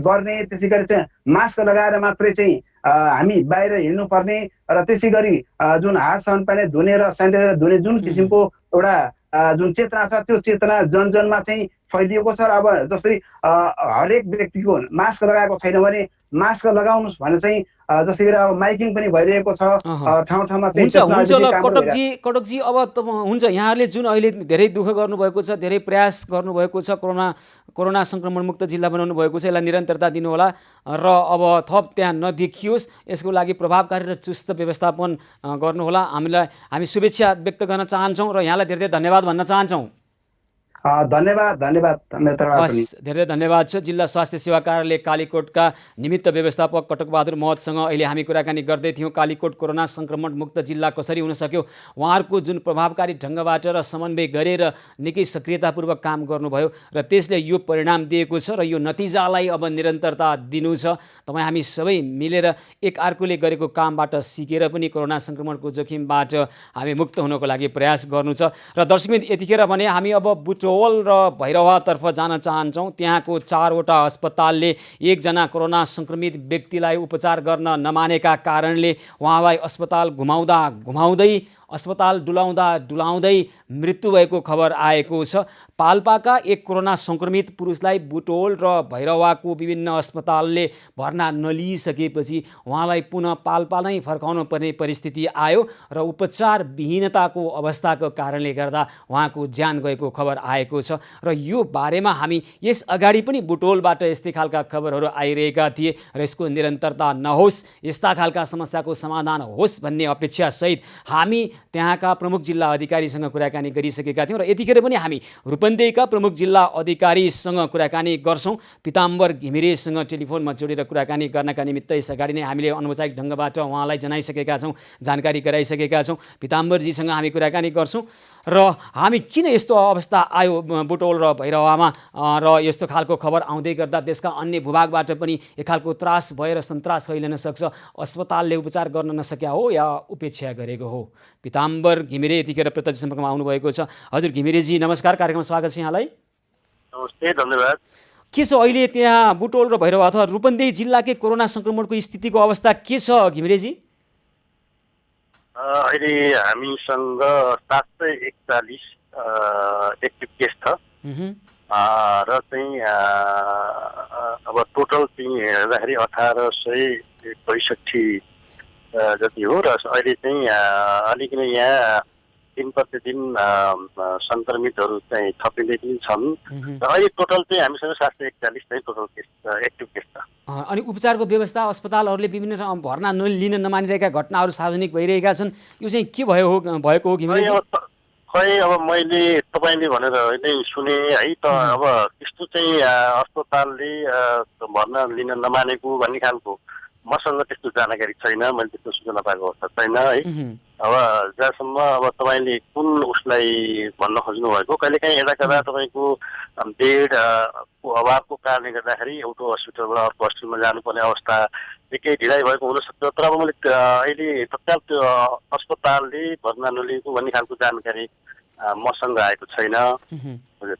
गर्ने, त्यसै गरी चाहिँ मास्क लगाएर मात्रै चाहिँ हामी बाहिर हिँड्नुपर्ने र त्यसै गरी जुन हात साबुन धुने र सेनिटाइजर धुने जुन किसिमको एउटा जुन चेतना छ त्यो चेतना जनजनमा चाहिँ फैलिएको छ। र अब जसरी हरेक व्यक्तिको मास्क लगाएको छैन भने मास्क लगाउनुहोस् भने चाहिँ जसै गरी अब माइकिङ पनि भइरहेको छ ठाउँ ठाउँमा। हुन्छ ल कटकजी अब हुन्छ, यहाँहरूले जुन अहिले धेरै दुःख गर्नुभएको छ, धेरै प्रयास गर्नुभएको छ, कोरोना संक्रमण मुक्त जिल्ला बनाउनु भएको छ, यसलाई निरन्तरता दिनुहोला र अब थप त्यहाँ नदेखियोस्, यसको लागि प्रभावकारी र चुस्त व्यवस्थापन गर्नुहोला। हामी शुभेच्छा व्यक्त गर्न चाहन्छौँ र यहाँलाई धेरै धेरै धन्यवाद भन्न चाहन्छौँ। धन्यवाद नेत्रबाट पनि। हस्, धेरै धन्यवाद छ। जिल्ला स्वास्थ्य सेवा कार्यालय कालीकोटका निमित्त व्यवस्थापक कटकबहादुर महतसँग अहिले हामी कुराकानी गर्दै थियौँ। कालीकोट कोरोना सङ्क्रमण मुक्त जिल्ला कसरी हुन सक्यो, उहाँहरूको जुन प्रभावकारी ढङ्गबाट र समन्वय गरेर निकै सक्रियतापूर्वक काम गर्नुभयो र त्यसले यो परिणाम दिएको छ र यो नतिजालाई अब निरन्तरता दिनु छ। तपाईँ हामी सबै मिलेर एक अर्कोले गरेको कामबाट सिकेर पनि कोरोना सङ्क्रमणको जोखिमबाट हामी मुक्त हुनको लागि प्रयास गर्नु छ। र दर्शकबिन, यतिखेर भने हामी अब बुटवल र भैरवातर्फ जान चाहन्छौँ। त्यहाँको 4वटा अस्पतालले एकजना कोरोना सङ्क्रमित व्यक्तिलाई उपचार गर्न नमानेका कारणले उहाँलाई अस्पताल घुमाउँदै अस्पताल डुलाउँदै मृत्यु भएको खबर आएको छ। पाल्पाका एक कोरोना सङ्क्रमित पुरुषलाई बुटवल र भैरवाको विभिन्न अस्पतालले भर्ना नलिइसकेपछि उहाँलाई पुनः पाल्पा नै फर्काउनु पर्ने परिस्थिति आयो र उपचारविहीनताको अवस्थाको कारणले गर्दा उहाँको ज्यान गएको खबर आएको छ। र यो बारेमा हामी यस अगाडि पनि बुटवलबाट यस्तै खालका खबरहरू आइरहेका थिए र यसको निरन्तरता नहोस्, यस्ता खालका समस्याको समाधान होस् भन्ने अपेक्षासहित हामी त्यहाँका प्रमुख जिल्ला अधिकारीसँग कुराकानी गरिसकेका थियौँ र यतिखेर पनि हामी रूपन्देहीका प्रमुख जिल्ला अधिकारीसँग कुराकानी गर्छौँ। पिताम्बर घिमिरेसँग टेलिफोनमा जोडेर कुराकानी गर्नका निमित्त यस अगाडि नै हामीले अनौपचारिक ढङ्गबाट उहाँलाई जनाइसकेका छौँ, जानकारी गराइसकेका छौँ। पिताम्बरजीसँग हामी कुराकानी गर्छौँ र हामी किन यस्तो अवस्था आयो बुटवल र भैरवामा र यस्तो खालको खबर आउँदै गर्दा देशका अन्य भूभागबाट पनि एक खालको त्रास भएर सन्तास फैलिन सक्छ, अस्पतालले उपचार गर्न नसक्या हो या उपेक्षा गरेको हो। पिताम्बर घिमिरे यतिखेर प्रत्यक्ष सम्पर्कमा आउनुभएको छ। हजुर घिमिरेजी, नमस्कार, कार्यक्रममा स्वागत छ यहाँलाई। नमस्ते, धन्यवाद। के छ अहिले त्यहाँ बुटवल र भैरवा अथवा रूपन्देही जिल्लाकै कोरोना सङ्क्रमणको स्थितिको अवस्था के छ घिमिरेजी? अहिले हामीसँग 741 एक्टिभ केस छ र चाहिँ अब टोटल चाहिँ हेर्दाखेरि 1862 जति हो र अहिले चाहिँ अलिकति यहाँ दिन प्रतिदिन सङ्क्रमितहरू चाहिँ थपिँदै पनि छन् र अहिले टोटल चाहिँ हामीसँग 741 चाहिँ टोटल केस एक्टिभ केस छ। अनि उपचारको व्यवस्था अस्पतालहरूले विभिन्न भर्ना लिन नमानिरहेका घटनाहरू सार्वजनिक भइरहेका छन्, यो चाहिँ के भएको हो घिमिरे? खै अब मैले तपाईँले भनेर नै सुने है त। अब त्यस्तो चाहिँ अस्पतालले भर्ना लिन नमानेको भन्ने खालको मसँग त्यस्तो जानकारी छैन, मैले त्यस्तो सूचना पाएको अवस्था छैन है। अब जहाँसम्म अब तपाईँले कुन उसलाई भन्न खोज्नु भएको, कहिलेकाहीँ यता कता तपाईँको बेडको अभावको कारणले गर्दाखेरि एउटा हस्पिटलबाट अर्को हस्पिटलमा जानुपर्ने अवस्था निकै ढिलाइ भएको हुनसक्छ। तर अब मैले अहिले तत्काल त्यो अस्पतालले भर्ना नलिएको भन्ने खालको जानकारी मसँग आएको छैन। हजुर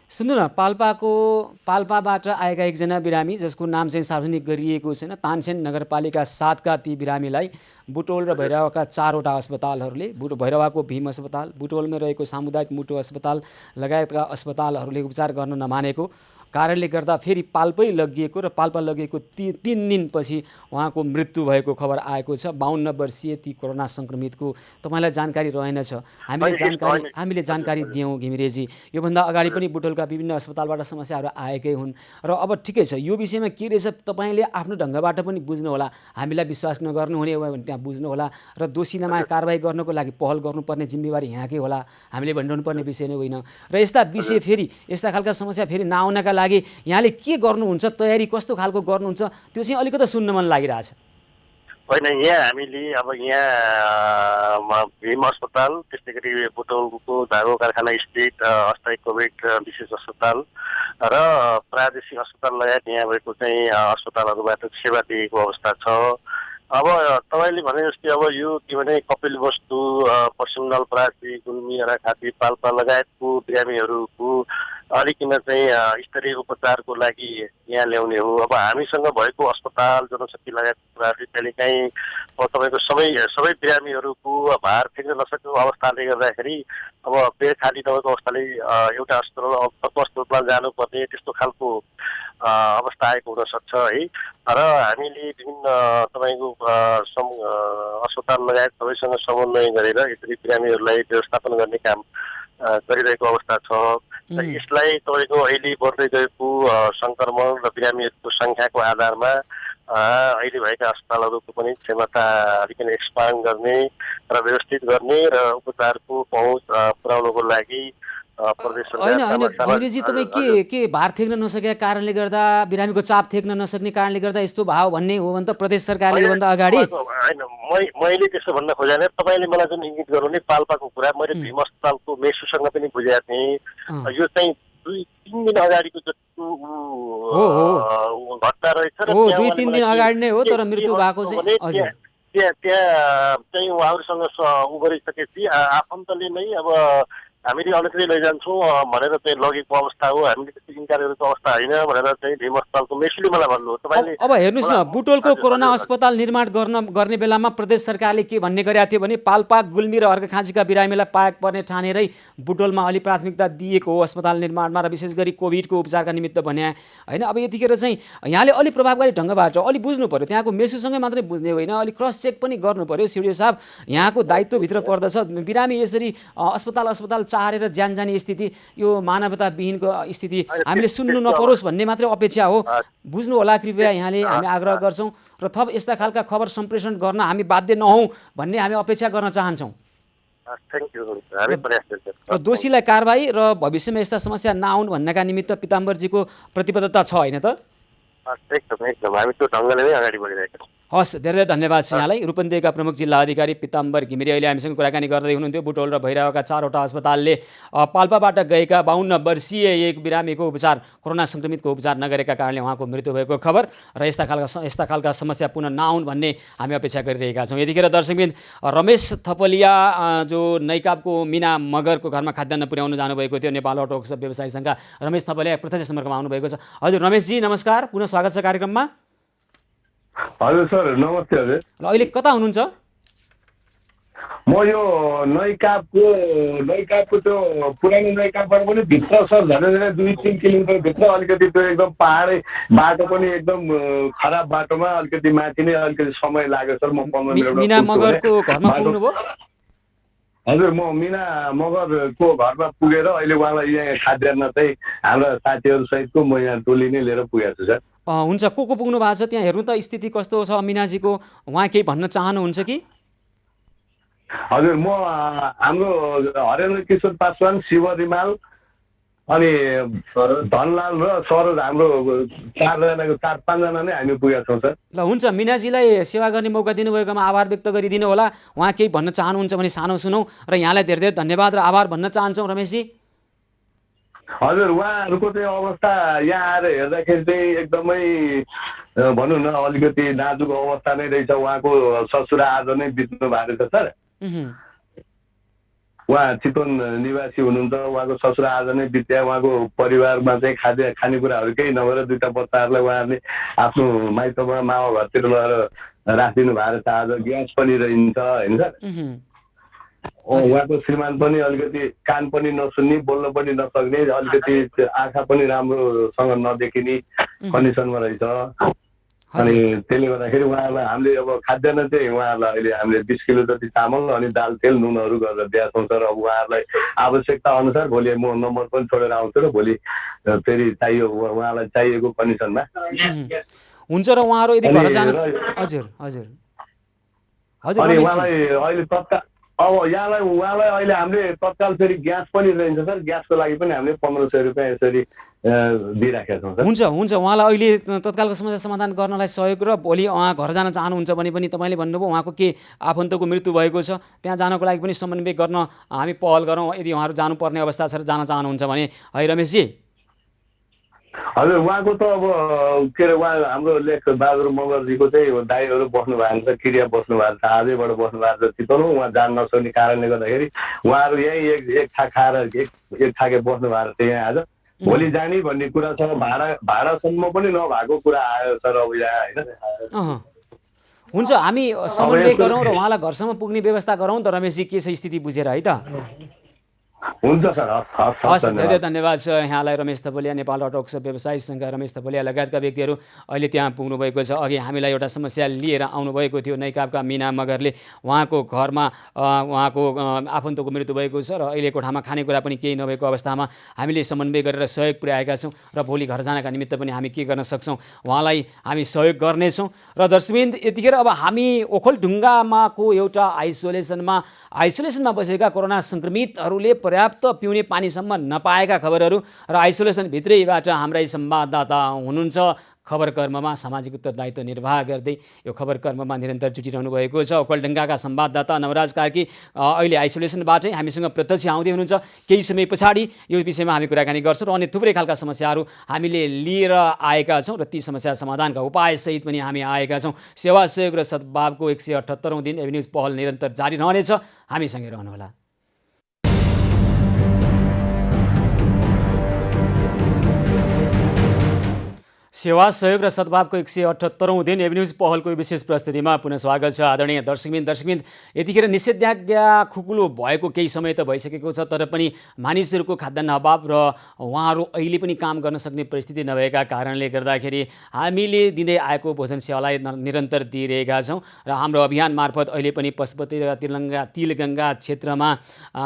सुन्नु न, पाल्पाबाट आएका एकजना बिरामी जसको नाम चाहिँ सार्वजनिक गरिएको छैन, तानसेन नगरपालिका 7 का ती बिरामीलाई बुटवल र भैरवाका 4वटा अस्पतालहरूले, भैरवाको भीम अस्पताल, बुटवलमै रहेको सामुदायिक मुटु अस्पताल लगायतका अस्पतालहरूले उपचार गर्न नमानेको कारणले गर्दा फेरि पाल्पै लगिएको र पाल्पा लगेको 3 दिनपछि उहाँको मृत्यु भएको खबर आएको छ। 52 वर्षीय ती कोरोना सङ्क्रमितको तपाईँलाई जानकारी रहेनछ, हामीले जानकारी दियौँ घिमिरेजी। योभन्दा अगाडि पनि बुटवलका विभिन्न अस्पतालबाट समस्याहरू आएकै हुन् र अब ठिकै छ, यो विषयमा के रहेछ तपाईँले आफ्नो ढङ्गबाट पनि बुझ्नुहोला, हामीलाई विश्वास नगर्नुहुने हो भने त्यहाँ बुझ्नुहोला र दोषीलामा कारबाही गर्नको लागि पहल गर्नुपर्ने जिम्मेवारी यहाँकै होला, हामीले भनिरहनु पर्ने विषय नै होइन। र यस्ता विषय फेरि यस्ता खालका समस्या फेरि नआउनका लागि यहाँले के गर्नुहुन्छ, तयारी कस्तो खालको गर्नुहुन्छ, त्यो चाहिँ अलिकति सुन्न मन लागिरहेछ। होइन, यहाँ हामीले अब यहाँ भीम अस्पताल, त्यस्तै गरी बुटवलको धागो कारखाना स्थित अस्थायी कोभिड विशेष अस्पताल र प्रादेशिक अस्पताल लगायत यहाँ भएको चाहिँ अस्पतालहरूबाट सेवा दिएको अवस्था छ। अब तपाईँले भने जस्तै अब यो के भने कपिलवस्तु, पश्चिम नलपरासी, गुल्मी, राखाती, पाल्पा लगायतको बिरामीहरूको अलिकन चाहिँ स्तरीय उपचारको लागि यहाँ ल्याउने हो। अब हामीसँग भएको अस्पताल, जनशक्ति लगायत कुराहरूले कहिलेकाहीँ तपाईँको सबै बिरामीहरूको भार फेक्न नसकेको अवस्थाले गर्दाखेरि अब बेड खाली नभएको अवस्थाले एउटा अस्पताल अर्को अस्पताल जानुपर्ने त्यस्तो खालको अवस्था आएको हुनसक्छ है। र हामीले विभिन्न तपाईँको अस्पताल लगायत सबैसँग समन्वय गरेर यसरी बिरामीहरूलाई व्यवस्थापन गर्ने काम गरिरहेको अवस्था छ। यसलाई तपाईँको अहिले बढ्दै गएको सङ्क्रमण र बिरामीहरूको सङ्ख्याको आधारमा अहिले भएका अस्पतालहरूको पनि क्षमता अलिकति एक्सपान्ड गर्ने र व्यवस्थित गर्ने र उपचारको पहुँच पुर्याउनको लागि प्रदेश होइन होइन सरकार घिमिरेजी तपाईँ के भार थेक्न नसकेका कारणले गर्दा बिरामीको चाप थेक्न नसक्ने कारणले गर्दा यस्तो भाव भन्ने हो भने त प्रदेश सरकारले योभन्दा अगाडि होइन मैले त्यस्तो भन्न खोजेन। तपाईँले मलाई जुन इङ्गित गराउने पाल्पाको कुरा मैले भीम अस्पतालको मेसुसँग पनि बुझेको थिएँ। यो चाहिँ 2-3 दिन अगाडिको घटना रहेछ र 2-3 दिन अगाडि नै हो, तर मृत्यु भएको चाहिँ हजुर त्यहाँ चाहिँ उहाँहरूसँग उ गरिसकेपछि आफन्तले नै अब हामीले अलिकति लैजान्छौँ भनेर चाहिँ लगेको अवस्था हो। हामीले त्यस्तो इन्कार गरेको अवस्था होइन भनेर चाहिँ भीम अस्पतालको मेसुले मलाई भन्नु। तपाईँले अब हेर्नुहोस् न, बुटोलको कोरोना अस्पताल निर्माण गर्ने बेलामा प्रदेश सरकारले के भन्ने गरेका थियो भने पाल्पा, गुल्मी र अर्घाखाँचीका बिरामीलाई पाएक पर्ने ठानेरै बुटोलमा अलि प्राथमिकता दिएको हो अस्पताल निर्माणमा, र विशेष गरी कोभिडको उपचारका निमित्त भने होइन। अब यतिखेर चाहिँ यहाँले अलि प्रभावकारी ढङ्गबाट अलि बुझ्नु पर्यो, त्यहाँको मेसुसँगै मात्रै बुझ्ने होइन, अलिक क्रस चेक पनि गर्नु पर्यो। सिडिओ साहब, यहाँको दायित्वभित्र पर्दछ बिरामी यसरी अस्पताल चारेर ज्यान जाने स्थिति, यो मानवताविहीनको स्थिति हामीले सुन्नु नपरोस् भन्ने मात्रै अपेक्षा हो। बुझ्नु होला कृपया, यहाँले हामी आग्रह गर्छौँ र थप यस्ता खालका खबर सम्प्रेषण गर्न हामी बाध्य नहौँ भन्ने हामी अपेक्षा गर्न चाहन्छौँ। र दोषीलाई कारबाही र भविष्यमा यस्ता समस्या नआउन् भन्नका निमित्त पिताम्बरजीको प्रतिबद्धता छ होइन त? एकदम हामी त्यो ढङ्गले नै अगाडि बढिरहेका छौँ। हस्, धेरै धेरै धन्यवाद छ यहाँलाई। रूपन्देहीका प्रमुख जिल्ला अधिकारी पिताम्बर घिमिरे अहिले हामीसँग कुराकानी गर्दै हुनुहुन्थ्यो। बुटोल र भैरवका 4वटा अस्पतालले पाल्पाबाट गएका 52 वर्षीय एक बिरामीको उपचार, कोरोना सङ्क्रमितको उपचार नगरेका कारणले उहाँको मृत्यु भएको खबर र यस्ता खालका समस्या पुनः नआउन् भन्ने हामी अपेक्षा गरिरहेका छौँ। यतिखेर दर्शकबिन रमेश थपलिया जो नैकापको मिना मगरको घरमा खाद्यान्न पुर्याउन जानुभएको थियो, नेपाल अटो व्यवसायी सङ्घका रमेश थपलिया प्रत्यक्ष सम्पर्कमा आउनुभएको छ। हजुर रमेशजी नमस्कार, पुनः स्वागत छ कार्यक्रममा। हजुर सर, नमस्ते हजुर। ल अहिले कता हुनुहुन्छ? म यो नैकापको त्यो पुरानो नैकापबाट पनि भित्र सर, झन् 2-3 किलोमिटर भित्र अलिकति त्यो एकदम पहाडै बाटो पनि एकदम खराब बाटोमा अलिकति माथि नै अलिकति समय लाग्यो सर। म 15 मिनट मिना मगरको घरमा पुग्नुभयो? हजुर, म मिना मगरको घरमा पुगेर अहिले उहाँलाई यहाँ खाद्यान्न चाहिँ हाम्रा साथीहरू सहितको म यहाँ टोली नै लिएर पुगेको छु सर। हुन्छ, को पुग्नु भएको छ त्यहाँ? हेर्नु त स्थिति कस्तो छ मिनाजीको, उहाँ केही भन्न चाहनुहुन्छ कि? हजुर, म हाम्रो हरेन्द्र किशोर पासवान, शिव रिमाल अनि धनलाल र सरोज, हाम्रो 4-5जना नै हामी पुगेका छौँ सर। ल हुन्छ, मिनाजीलाई सेवा गर्ने मौका दिनुभएकोमा आभार व्यक्त गरिदिनु होला। उहाँ केही भन्न चाहनुहुन्छ भने सानो सुनौँ र यहाँलाई धेरै धेरै धन्यवाद र आभार भन्न चाहन्छौँ रमेशजी। हजुर, उहाँहरूको चाहिँ अवस्था यहाँ आएर हेर्दाखेरि चाहिँ एकदमै भनौँ न अलिकति नाजुक अवस्था नै रहेछ। उहाँको ससुरा आज नै बित्नु भएको छ सर। उहाँ चितवन निवासी हुनुहुन्छ, उहाँको ससुरा आज नै बित्या। उहाँको परिवारमा चाहिँ खानेकुराहरू केही नभएर 2टा बच्चाहरूलाई उहाँहरूले आफ्नो माइतमा मामा घरतिर लगेर राखिदिनु भएको छ। आज ग्यास पनि रहन्छ होइन सर। उहाँको श्रीमान पनि अलिकति कान पनि नसुन्ने, बोल्न पनि नसक्ने, अलिकति आँखा पनि राम्रोसँग नदेखिने कन्डिसनमा रहेछ। अनि त्यसले गर्दाखेरि उहाँहरूलाई हामीले अब खाद्यान्न चाहिँ उहाँहरूलाई अहिले हामीले 20 किलो जति चामल अनि दाल, तेल, नुनहरू गरेर दिएका छौँ सर। अब उहाँहरूलाई आवश्यकता अनुसार भोलि म नम्बर पनि छोडेर आउँछु र भोलि फेरि चाहियो उहाँलाई चाहिएको कन्डिसनमा हुन्छ। र उहाँहरू यदि घर जान हजुर हजुर हजुर अनि उहाँलाई अहिले उहाँलाई अहिले हामीले तत्काल फेरि ग्यास पनि रहन्छ सर। ग्यासको लागि पनि हामीले 1500 रुपियाँ यसरी दिइराखेका छौँ सर। हुन्छ, उहाँलाई अहिले तत्कालको समस्या समाधान गर्नलाई सहयोग र भोलि उहाँ घर जान चाहनुहुन्छ भने पनि तपाईँले भन्नुभयो उहाँको के आफन्तको मृत्यु भएको छ, त्यहाँ जानको लागि पनि समन्वय गर्न हामी पहल गरौँ यदि उहाँहरू जानुपर्ने अवस्था छ र जान चाहनुहुन्छ भने। है रमेशजी? हजुर, उहाँको त अब के अरे उहाँ हाम्रो लेख बहादुर मगरजीको चाहिँ दाइहरू बस्नु भएको छ, क्रिया बस्नु भएको छ, आजैबाट बस्नु भएको छ चितवन। उहाँ जान नसक्ने कारणले गर्दाखेरि उहाँहरू यहीँ एक ठाक खाएर एक ठाके बस्नु भएको छ यहाँ। आज भोलि जाने भन्ने कुरा छ। भाडासम्म पनि नभएको कुरा आयो सर अब यहाँ होइन। हुन्छ, हामी समन्वय गरौँ र उहाँलाई घरसम्म पुग्ने व्यवस्था गरौँ त रमेशजी, के छ स्थिति बुझेर है त? हुन्छ सर, हस्, धेरै धन्यवाद छ यहाँलाई रमेश थपलिया, नेपाल अटो व्यवसायी सङ्घ रमेश थपलिया लगायतका व्यक्तिहरू अहिले त्यहाँ पुग्नु भएको छ। अघि हामीलाई एउटा समस्या लिएर आउनुभएको थियो नैकापका मिना मगरले, उहाँको घरमा उहाँको आफन्तको मृत्यु भएको छ र अहिलेको ठाउँमा खानेकुरा पनि केही नभएको अवस्थामा हामीले समन्वय गरेर सहयोग पुर्याएका छौँ र भोलि घर जानका निमित्त पनि हामी के गर्न सक्छौँ उहाँलाई हामी सहयोग गर्नेछौँ। र दर्शकवृन्द, यतिखेर अब हामी ओखलढुङ्गामाको एउटा आइसोलेसनमा बसेका कोरोना सङ्क्रमितहरूले पर्याप्त पिउने पानीसम्म नपाएका खबरहरू र आइसोलेसनभित्रैबाट हाम्रै संवाददाता हुनुहुन्छ खबर कर्ममा सामाजिक उत्तरदायित्व निर्वाह गर्दै यो खबर कर्ममा निरन्तर जुटिरहनु भएको छ ओखलढुङ्गाका संवाददाता नवराज कार्की अहिले आइसोलेसनबाटै हामीसँग प्रत्यक्ष आउँदै हुनुहुन्छ। केही समय पछाडि यो विषयमा हामी कुराकानी गर्छौँ र अन्य थुप्रै खालका समस्याहरू हामीले लिएर आएका छौँ र ती समस्या समाधानका उपायसहित पनि हामी आएका छौँ। सेवा सहयोग र सद्भावको 178औं दिन एबी न्युज पहल निरन्तर जारी रहनेछ। हामीसँगै रहनुहोला। सेवा सहयोग र सद्भावको 178औं दिन एबी न्युज पहलको विशेष प्रस्तुतिमा पुनः स्वागत छ। आदरणीय दर्शकबिन निषेधाज्ञा खुकुलो भएको केही समय त भइसकेको छ, तर पनि मानिसहरूको खाद्यान्न अभाव र उहाँहरू अहिले पनि काम गर्न सक्ने परिस्थिति नभएका कारणले गर्दाखेरि हामीले दिँदै आएको भोजन सेवालाई निरन्तर दिइरहेका छौँ र हाम्रो अभियान मार्फत अहिले पनि पशुपति र तिलगङ्गा क्षेत्रमा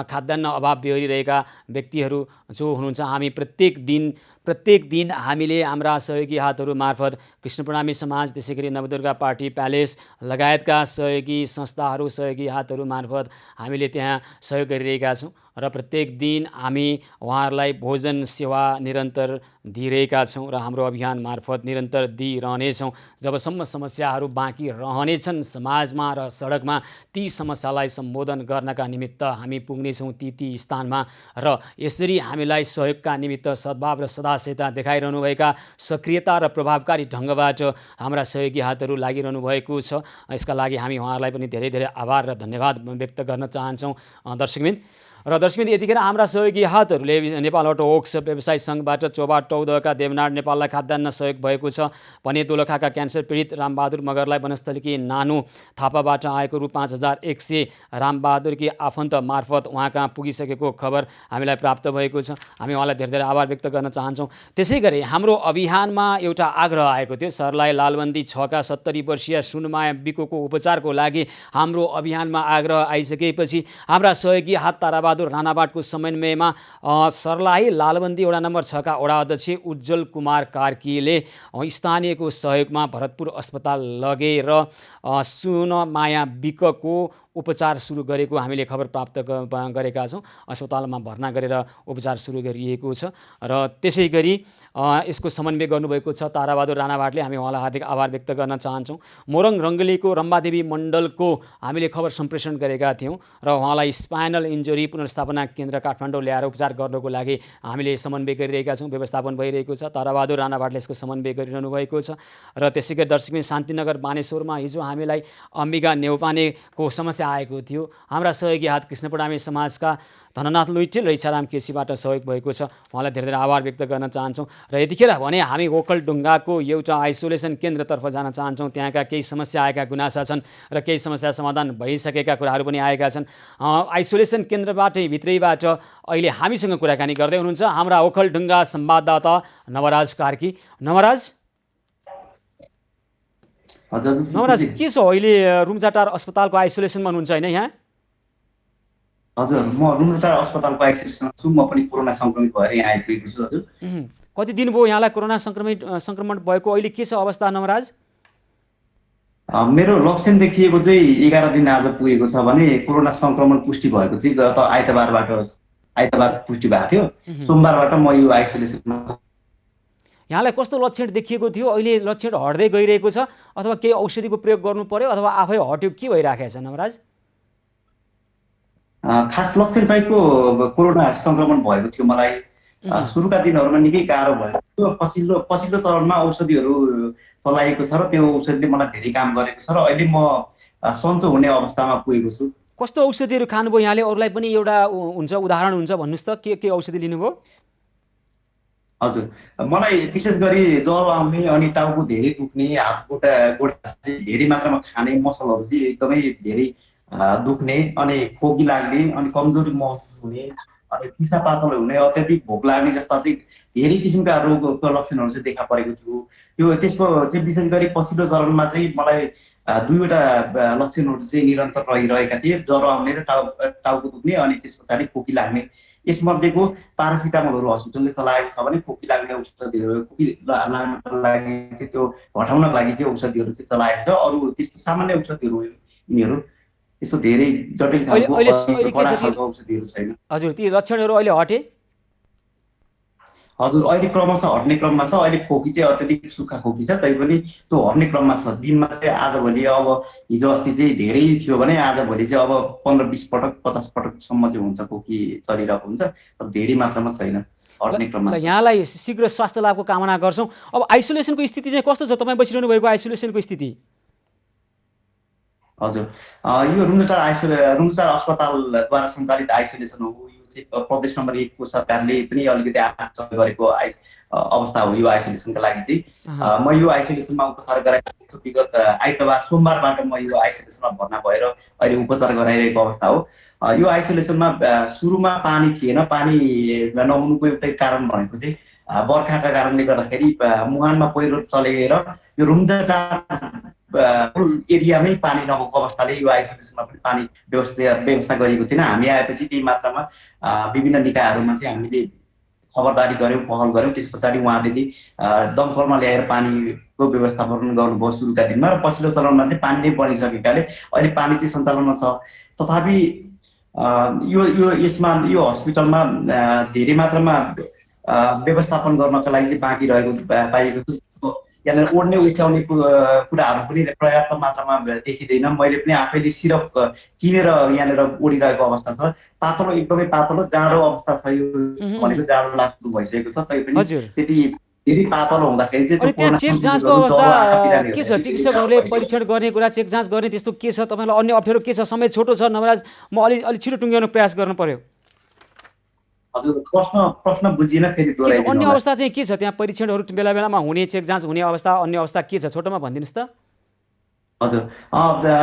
खाद्यान्न अभाव बेहोरिरहेका व्यक्तिहरू जो हुनुहुन्छ हामी प्रत्येक दिन हामीले हाम्रा सहयोगी हातहरू मार्फत कृष्ण प्रणामी समाज, त्यसै गरी नवदुर्गा पार्टी प्यालेस लगायतका सहयोगी संस्थाहरू, सहयोगी हातहरू मार्फत हामीले त्यहाँ सहयोग गरिरहेका छौँ र प्रत्येक दिन हामी उहाँहरूलाई भोजन सेवा निरन्तर दिइरहेका छौँ र हाम्रो अभियान मार्फत निरन्तर दिइरहनेछौँ। जबसम्म समस्याहरू बाँकी रहनेछन् समाजमा र सडकमा, ती समस्यालाई सम्बोधन गर्नका निमित्त हामी पुग्नेछौँ ती स्थानमा र यसरी हामीलाई सहयोगका निमित्त सद्भाव र सदाशयता देखाइरहनुभएका सक्रियता र प्रभावकारी ढङ्गबाट हाम्रा सहयोगी हातहरू लागिरहनु भएको छ। यसका लागि हामी उहाँहरूलाई पनि धेरै धेरै आभार र धन्यवाद व्यक्त गर्न चाहन्छौँ। दर्शकबिन यतिखेर हाम्रा सहयोगी हातहरूले नेपाल अटो वर्क्स व्यवसाय सङ्घबाट चोबा टौदहका देवनाथ नेपाललाई खाद्यान्न सहयोग भएको छ भने दोलखाका क्यान्सर पीडित रामबहादुर मगरलाई वनस्थलीकी नानु थापाबाट आएको रु 5100 रामबहादुरकी आफन्त मार्फत उहाँ कहाँ पुगिसकेको खबर हामीलाई प्राप्त भएको छ। हामी उहाँलाई धेरै धेरै आभार व्यक्त गर्न चाहन्छौँ। त्यसै गरी हाम्रो अभियानमा एउटा आग्रह आएको थियो, सरलाई लालबन्दी 6 का 70 वर्षीय सुनमाया बिकोको उपचारको लागि हाम्रो अभियानमा आग्रह आइसकेपछि हाम्रा सहयोगी हात ताराबहादुर राणावाटको समन्वयमा सर्लाही लालबन्दी वडा नम्बर 6 का वडा अध्यक्ष उज्जवल कुमार कार्कीले स्थानीयको सहयोगमा भरतपुर अस्पताल लगेर सुनमाया बिकको उपचार सुरु गरेको हामीले खबर प्राप्त गरेका छौँ। अस्पतालमा भर्ना गरेर उपचार सुरु गरिएको छ र त्यसै गरी यसको समन्वय गर्नुभएको छ ताराबहादुर राणावाटले। हामी उहाँलाई हार्दिक आभार व्यक्त गर्न चाहन्छौँ। मोरङ रङ्गलीको रम्बादेवी मण्डलको हामीले खबर सम्प्रेषण गरेका थियौँ र उहाँलाई स्पाइनल इन्जुरी पुनर्स्थापना केन्द्र काठमाडौँ ल्याएर उपचार गर्नको लागि हामीले समन्वय गरिरहेका छौँ, व्यवस्थापन भइरहेको छ। ताराबहादुर राणावाटले यसको समन्वय गरिरहनु भएको छ र त्यसै गरी दर्शकबिन शान्तिनगर बानेश्वरमा हिजो हामीलाई अम्बिका नेउपानेको समस्या आएको थियो। हाम्रा सहयोगी हात कृष्ण प्रणामी समाजका धननाथ लुइटेल र इच्छाराम केसीबाट सहयोग भएको छ। उहाँलाई धेरै धेरै आभार व्यक्त गर्न चाहन्छौँ र यतिखेर भने हामी ओखलढुङ्गाको एउटा आइसोलेसन केन्द्रतर्फ जान चाहन्छौँ। त्यहाँका केही समस्या आएका गुनासा छन् र केही समस्या समाधान भइसकेका कुराहरू पनि आएका छन्। आइसोलेसन केन्द्रबाटै भित्रैबाट अहिले हामीसँग कुराकानी गर्दै हुनुहुन्छ हाम्रा ओखलढुङ्गा संवाददाता नवराज कार्की। नवराज के छ अहिले रुम्जाटार अस्पतालको आइसोलेसनमा हुनुहुन्छ होइन यहाँ? हजुर, म रुम्जाटार अस्पतालको आइसोलेसनमा छु। म पनि कोरोना सङ्क्रमित भएर यहाँ आइपुगेको छु। हजुर, कति दिन भयो यहाँलाई कोरोना सङ्क्रमण भएको? अहिले के छ अवस्था नवराज? मेरो लक्षण देखिएको चाहिँ 11 दिन आज पुगेको छ भने कोरोना सङ्क्रमण पुष्टि भएको चाहिँ गत आइतबार पुष्टि भएको थियो। सोमबारबाट म यो आइसोलेसनमा। यहाँलाई कस्तो लक्षण देखिएको थियो? अहिले लक्षण हट्दै गइरहेको छ अथवा केही औषधिको प्रयोग गर्नु पर्यो अथवा आफै हट्यो, के भइराखेको छ नवराज? खास लक्षण टाइपको कोरोना सङ्क्रमण भएको थियो मलाई। सुरुका दिनहरूमा निकै गाह्रो भएको थियो। पछिल्लो चरणमा औषधिहरू चलाएको छ र त्यो औषधिले मलाई धेरै काम गरेको छ र अहिले म सन्चो हुने अवस्थामा पुगेको छु। कस्तो औषधिहरू खानुभयो यहाँले? अरूलाई पनि एउटा हुन्छ उदाहरण हुन्छ भन्नुहोस् त, के औषधि लिनुभयो? हजुर, मलाई विशेष गरी ज्वरो आउने अनि टाउको धेरै दुख्ने, हात गोडा धेरै मात्रामा खाने, मसलहरू चाहिँ एकदमै धेरै दुख्ने अनि खोकी लाग्ने अनि कमजोरी महसुस हुने अनि पिसा पातलो हुने, अत्याधिक भोक लाग्ने जस्ता चाहिँ धेरै किसिमका रोगको लक्षणहरू चाहिँ देखा परेको थियो। त्यसको चाहिँ विशेष गरी पछिल्लो चरणमा चाहिँ मलाई 2वटा लक्षणहरू चाहिँ निरन्तर रहिरहेका थिए, ज्वरो आउने र टाउको दुख्ने अनि त्यस पछाडि खोकी लाग्ने। यसमध्येको पारासिटामोलहरू हस्पिटलले चलाएको छ भने खोकी लाग्ने औषधिहरू, खोकी लाग्नको लागि त्यो घटाउनको लागि चाहिँ औषधिहरू चाहिँ चलाएको छ। अरू त्यस्तो सामान्य औषधिहरू यिनीहरू यस्तो धेरै जटिल खालको अहिले के छ ती औषधिहरू छैन। हजुर ती लक्षणहरू अहिले हटे? हजुर अहिले क्रमशः हट्ने क्रममा छ। अहिले खोकी चाहिँ अत्यधिक सुक्खा खोकी छ, तैपनि त्यो हट्ने क्रममा छ। दिनमा चाहिँ आजभोलि अब हिजो अस्ति चाहिँ धेरै थियो भने आजभोलि चाहिँ अब 15-20 पटक 50 पटकसम्म चाहिँ हुन्छ, खोकी चलिरहेको हुन्छ, तर धेरै मात्रामा छैन, हट्ने क्रममा छ। यहाँलाई शीघ्र स्वास्थ्य लाभको कामना गर्छौँ। अब आइसोलेसनको स्थिति चाहिँ कस्तो छ, तपाईँ बसिरहनु भएको आइसोलेसनको स्थिति? हजुर यो रुम्जाटार अस्पतालद्वारा सञ्चालित आइसोलेसन हो। यो चाहिँ प्रदेश नम्बर 1 को सरकारले पनि अलिकति आग्रह गरेको अवस्था हो। यो आइसोलेसनका लागि चाहिँ म यो आइसोलेसनमा उपचार गराएको छु। विगत आइतबार सोमबारबाट म यो आइसोलेसनमा भर्ना भएर अहिले उपचार गराइरहेको अवस्था हो। यो आइसोलेसनमा सुरुमा पानी थिएन। पानी नहुनुको एउटै कारण भनेको चाहिँ बर्खाका कारणले गर्दाखेरि मुहानमा पहिरो चलेर यो रुम्जाटार एरियामै पानी नभएको अवस्थाले यो आइसोलेसनमा पनि पानी व्यवस्था गरिएको थिएन। हामी आएपछि त्यही मात्रामा विभिन्न निकायहरूमा चाहिँ हामीले खबरदारी गऱ्यौँ, पहल गऱ्यौँ। त्यस पछाडि उहाँले चाहिँ दमकलमा ल्याएर पानीको व्यवस्थापन गर्नुभयो सुरुका दिनमा, र पछिल्लो चरणमा चाहिँ पानी नै बढिसकेकाले अहिले पानी चाहिँ सञ्चालनमा छ। तथापि यसमा यो हस्पिटलमा धेरै मात्रामा व्यवस्थापन गर्नका लागि चाहिँ बाँकी रहेको पाइएको छु। यहाँनिर ओड्ने उछ्याउने कुराहरू पनि पर्याप्त मात्रामा देखिँदैन। मैले पनि आफैले सिरप किनेर यहाँनिर ओडिरहेको अवस्था छ। पातलो, एकदमै पातलो जाडो अवस्था छ। यो भनेको जाडो लाग्दो भइसकेको छ, तैपनि त्यति धेरै पातलो हुँदाखेरि चाहिँ त्यहाँ चेक जाँचको अवस्था के छ? चिकित्सकहरूले परीक्षण गर्ने कुरा, चेक जाँच गर्ने त्यस्तो के छ? तपाईँलाई अन्य अप्ठ्यारो के छ? समय छोटो छ नवराज, म अलि छिटो टुङ्ग्याउन प्रयास गर्नु पर्यो। हजुर प्रश्न बुझिएन, फेरि दोहोऱ्याइदिनु। अन्य अवस्था चाहिँ के छ त्यहाँ? परीक्षणहरू बेला बेलामा हुने, चेक जाँच हुने अवस्था, अन्य अवस्था के छ? छोटोमा भनिदिनुहोस् त। हजुर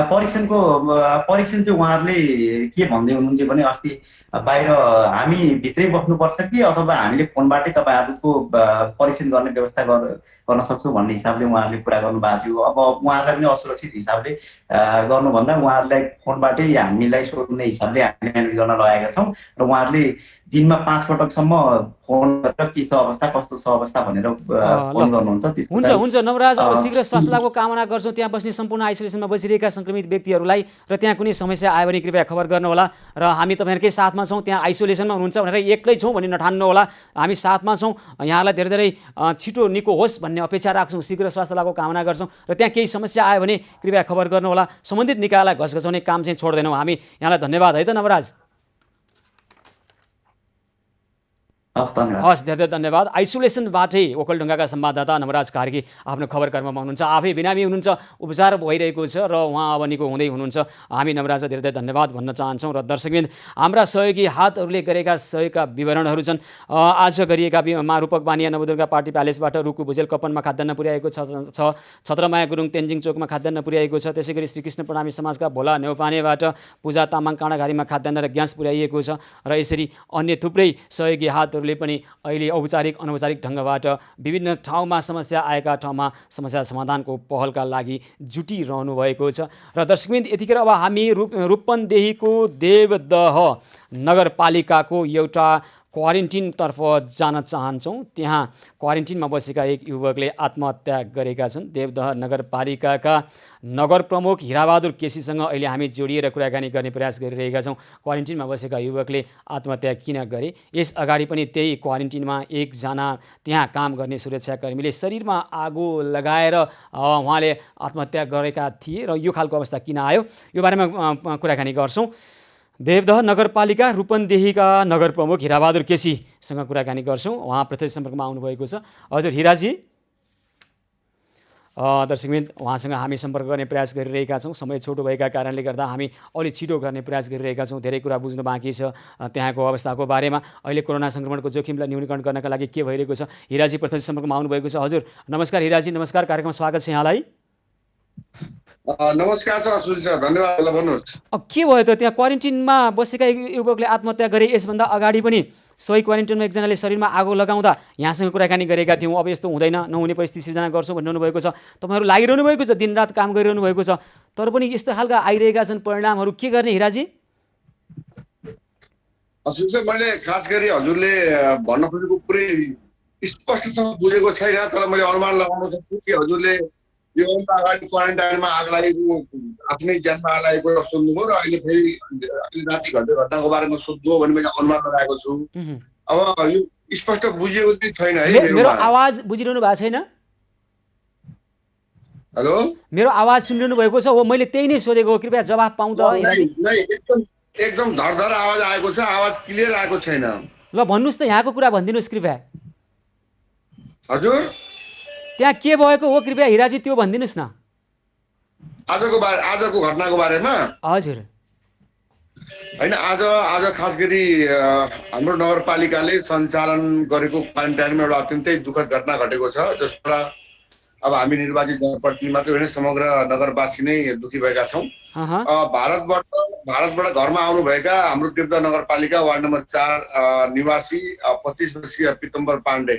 परीक्षण चाहिँ उहाँहरूले के भन्दै हुनुहुन्थ्यो भने अस्ति बाहिर हामी भित्रै बस्नुपर्छ कि अथवा हामीले फोनबाटै तपाईँहरूको परीक्षण गर्ने व्यवस्था गर्न सक्छौँ भन्ने हिसाबले उहाँहरूले कुरा गर्नुभएको थियो। अब उहाँहरूलाई पनि असुरक्षित हिसाबले गर्नुभन्दा उहाँहरूलाई फोनबाटै हामीलाई सोध्ने हिसाबले हामी म्यानेज गर्न लगाएका छौँ, र उहाँहरूले दिनमा 5 पटकसम्म फोन गरेर के छ अवस्था, कस्तो छ अवस्था भनेर फोन गर्नुहुन्छ। हुन्छ नवराज, अब शीघ्र स्वास्थ्य लाभको कामना गर्छौँ त्यहाँ बस्ने सम्पूर्ण आइसोलेसनमा बसिरहेका सङ्क्रमित व्यक्तिहरूलाई, र त्यहाँ कुनै समस्या आयो भने कृपया खबर गर्नुहोला। र हामी तपाईँहरूकै साथमा छौँ। त्यहाँ आइसोलेसनमा हुनुहुन्छ भनेर एक्लै छौँ भन्ने नठान्नु होला, हामी साथमा छौँ। यहाँलाई धेरै धेरै छिटो निको होस् भन्ने अपेक्षा राख्छौँ, शीघ्र स्वास्थ्य लाभको कामना गर्छौँ। र त्यहाँ केही समस्या आयो भने कृपया खबर गर्नुहोला। सम्बन्धित निकायलाई घसघसाउने काम चाहिँ छोड्दैनौँ हामी। यहाँलाई धन्यवाद है त नवराज। हस्, धेरै धेरै धन्यवाद। आइसोलेसनबाटै ओखलढुङ्गाका संवाददाता नवराज कार्की आफ्नो खबर कर्ममा हुनुहुन्छ। आफै बिरामी हुनुहुन्छ, उपचार भइरहेको छ, र उहाँ अब निको हुँदै हुनुहुन्छ। हामी नवराजलाई धेरै धेरै धन्यवाद भन्न चाहन्छौँ। र दर्शकवृन्द, हाम्रा सहयोगी हातहरूले गरेका सहयोगका विवरणहरू छन्। आज गरिएका रूपक बानिया नवदुर्गा पार्टी प्यालेसबाट रुकु भुजेल कपनमा खाद्यान्न पुर्याएको छ। छत्रमाया गुरुङ तेन्जिङ चोकमा खाद्यान्न पुर्याएको छ। त्यसै गरी श्रीकृष्ण प्रणामी समाजका भोला नेउपानेबाट पूजा तामाङ काँडाघारीमा खाद्यान्न र ग्यास पुर्याइएको छ। र यसरी अन्य थुप्रै सहयोगी हातहरू पनि अहिले औपचारिक अनौपचारिक ढङ्गबाट विभिन्न ठाउँमा समस्या आएका ठाउँमा समस्या समाधानको पहलका लागि जुटिरहनु भएको छ। र दर्शकवृन्द, यतिखेर अब हामी रूपन्देहीको देवदह नगरपालिकाको एउटा क्वारेन्टिनतर्फ जान चाहन्छौँ। त्यहाँ क्वारेन्टिनमा बसेका एक युवकले आत्महत्या गरेका छन्। देवदह नगरपालिकाका नगर प्रमुख हिराबहादुर केसीसँग अहिले हामी जोडिएर कुराकानी गर्ने प्रयास गरिरहेका छौँ। क्वारेन्टिनमा बसेका युवकले आत्महत्या किन गरे? यस अगाडि पनि त्यही क्वारेन्टिनमा एकजना त्यहाँ काम गर्ने सुरक्षाकर्मीले शरीरमा आगो लगाएर उहाँले आत्महत्या गरेका थिए, र यो खालको अवस्था किन आयो, यो बारेमा कुराकानी गर्छौँ। देवदह नगरपालिका रूपन्देहीका नगर प्रमुख हिराबहादुर केसीसँग कुराकानी गर्छौँ। उहाँ प्रत्यक्ष सम्पर्कमा आउनुभएको छ। हजुर हिराजी, दर्शकवृन्द, उहाँसँग हामी सम्पर्क गर्ने प्रयास गरिरहेका छौँ। समय छोटो भएका कारणले गर्दा हामी अलि छिटो गर्ने प्रयास गरिरहेका छौँ। धेरै कुरा बुझ्नु बाँकी छ त्यहाँको अवस्थाको बारेमा। अहिले कोरोना सङ्क्रमणको जोखिमलाई न्यूनीकरण गर्नका लागि के भइरहेको छ? हिराजी प्रत्यक्ष सम्पर्कमा आउनुभएको छ। हजुर नमस्कार हिराजी, नमस्कार, कार्यक्रममा स्वागत छ यहाँलाई। नमस्कार सुशील सर, धन्यवाद। भन्नुहोस्, अब के भयो त? त्यहाँ क्वारेन्टिनमा बसेका युवकले आत्महत्या गरे। यसभन्दा अगाडि पनि सोही क्वारेन्टिनमा एकजनाले शरीरमा आगो लगाउँदा यहाँसँग कुराकानी गरेका थियौँ। अब यस्तो हुँदैन, नहुने परिस्थिति सिर्जना गर्छौँ भनिरहनु भएको छ। तपाईँहरू लागिरहनु भएको छ, दिनरात काम गरिरहनु भएको छ, तर पनि यस्तो खालका आइरहेका छन् परिणामहरू। के गर्ने हिराजी? सुशील सर, मैले खास गरी हजुरले भन्न खोजेको पुरै स्पष्टसँग बुझेको छैन, तर मैले अनुमान लगाउन सक्छु कि हजुरले योभन्दा अगाडि क्वारेन्टाइनमा आग लागेको आफ्नै ज्यानमा आग लागेको सोध्नुभयो र अहिले फेरि अहिले राति घटेको घटनाको बारेमा सोध्नुभयो भने मैले अनुमान लगाएको छु। अब यो स्पष्ट बुझिएको चाहिँ छैन है। मेरो आवाज बुझिरहनु भएको छैन? हेलो, मेरो आवाज सुनिरहनु भएको छ? हो, मैले त्यही नै सोधेको हो, कृपया जवाफ पाउँ त। एकदम धरधर आवाज आएको छ, आवाज क्लियर आएको छैन। ल भन्नुहोस् त, यहाँको कुरा भनिदिनुहोस् कृपया। हजुर, त्यहाँ के भएको हो कृपया हिराजी त्यो भनिदिनुहोस् न। आजको घटनाको बारेमा? हजुर होइन, आज खास गरी हाम्रो नगरपालिकाले सञ्चालन गरेको क्वारेन्टाइनमा एउटा अत्यन्तै दुःखद घटना घटेको छ, जसबाट अब हामी निर्वाचित जनप्रतिनिधि मात्रै होइन समग्र नगरवासी नै दुखी भएका छौँ। भारतबाट घरमा आउनुभएका हाम्रो देवदा नगरपालिका वार्ड नम्बर 4 निवासी 25 वर्षीय पितम्बर पाण्डे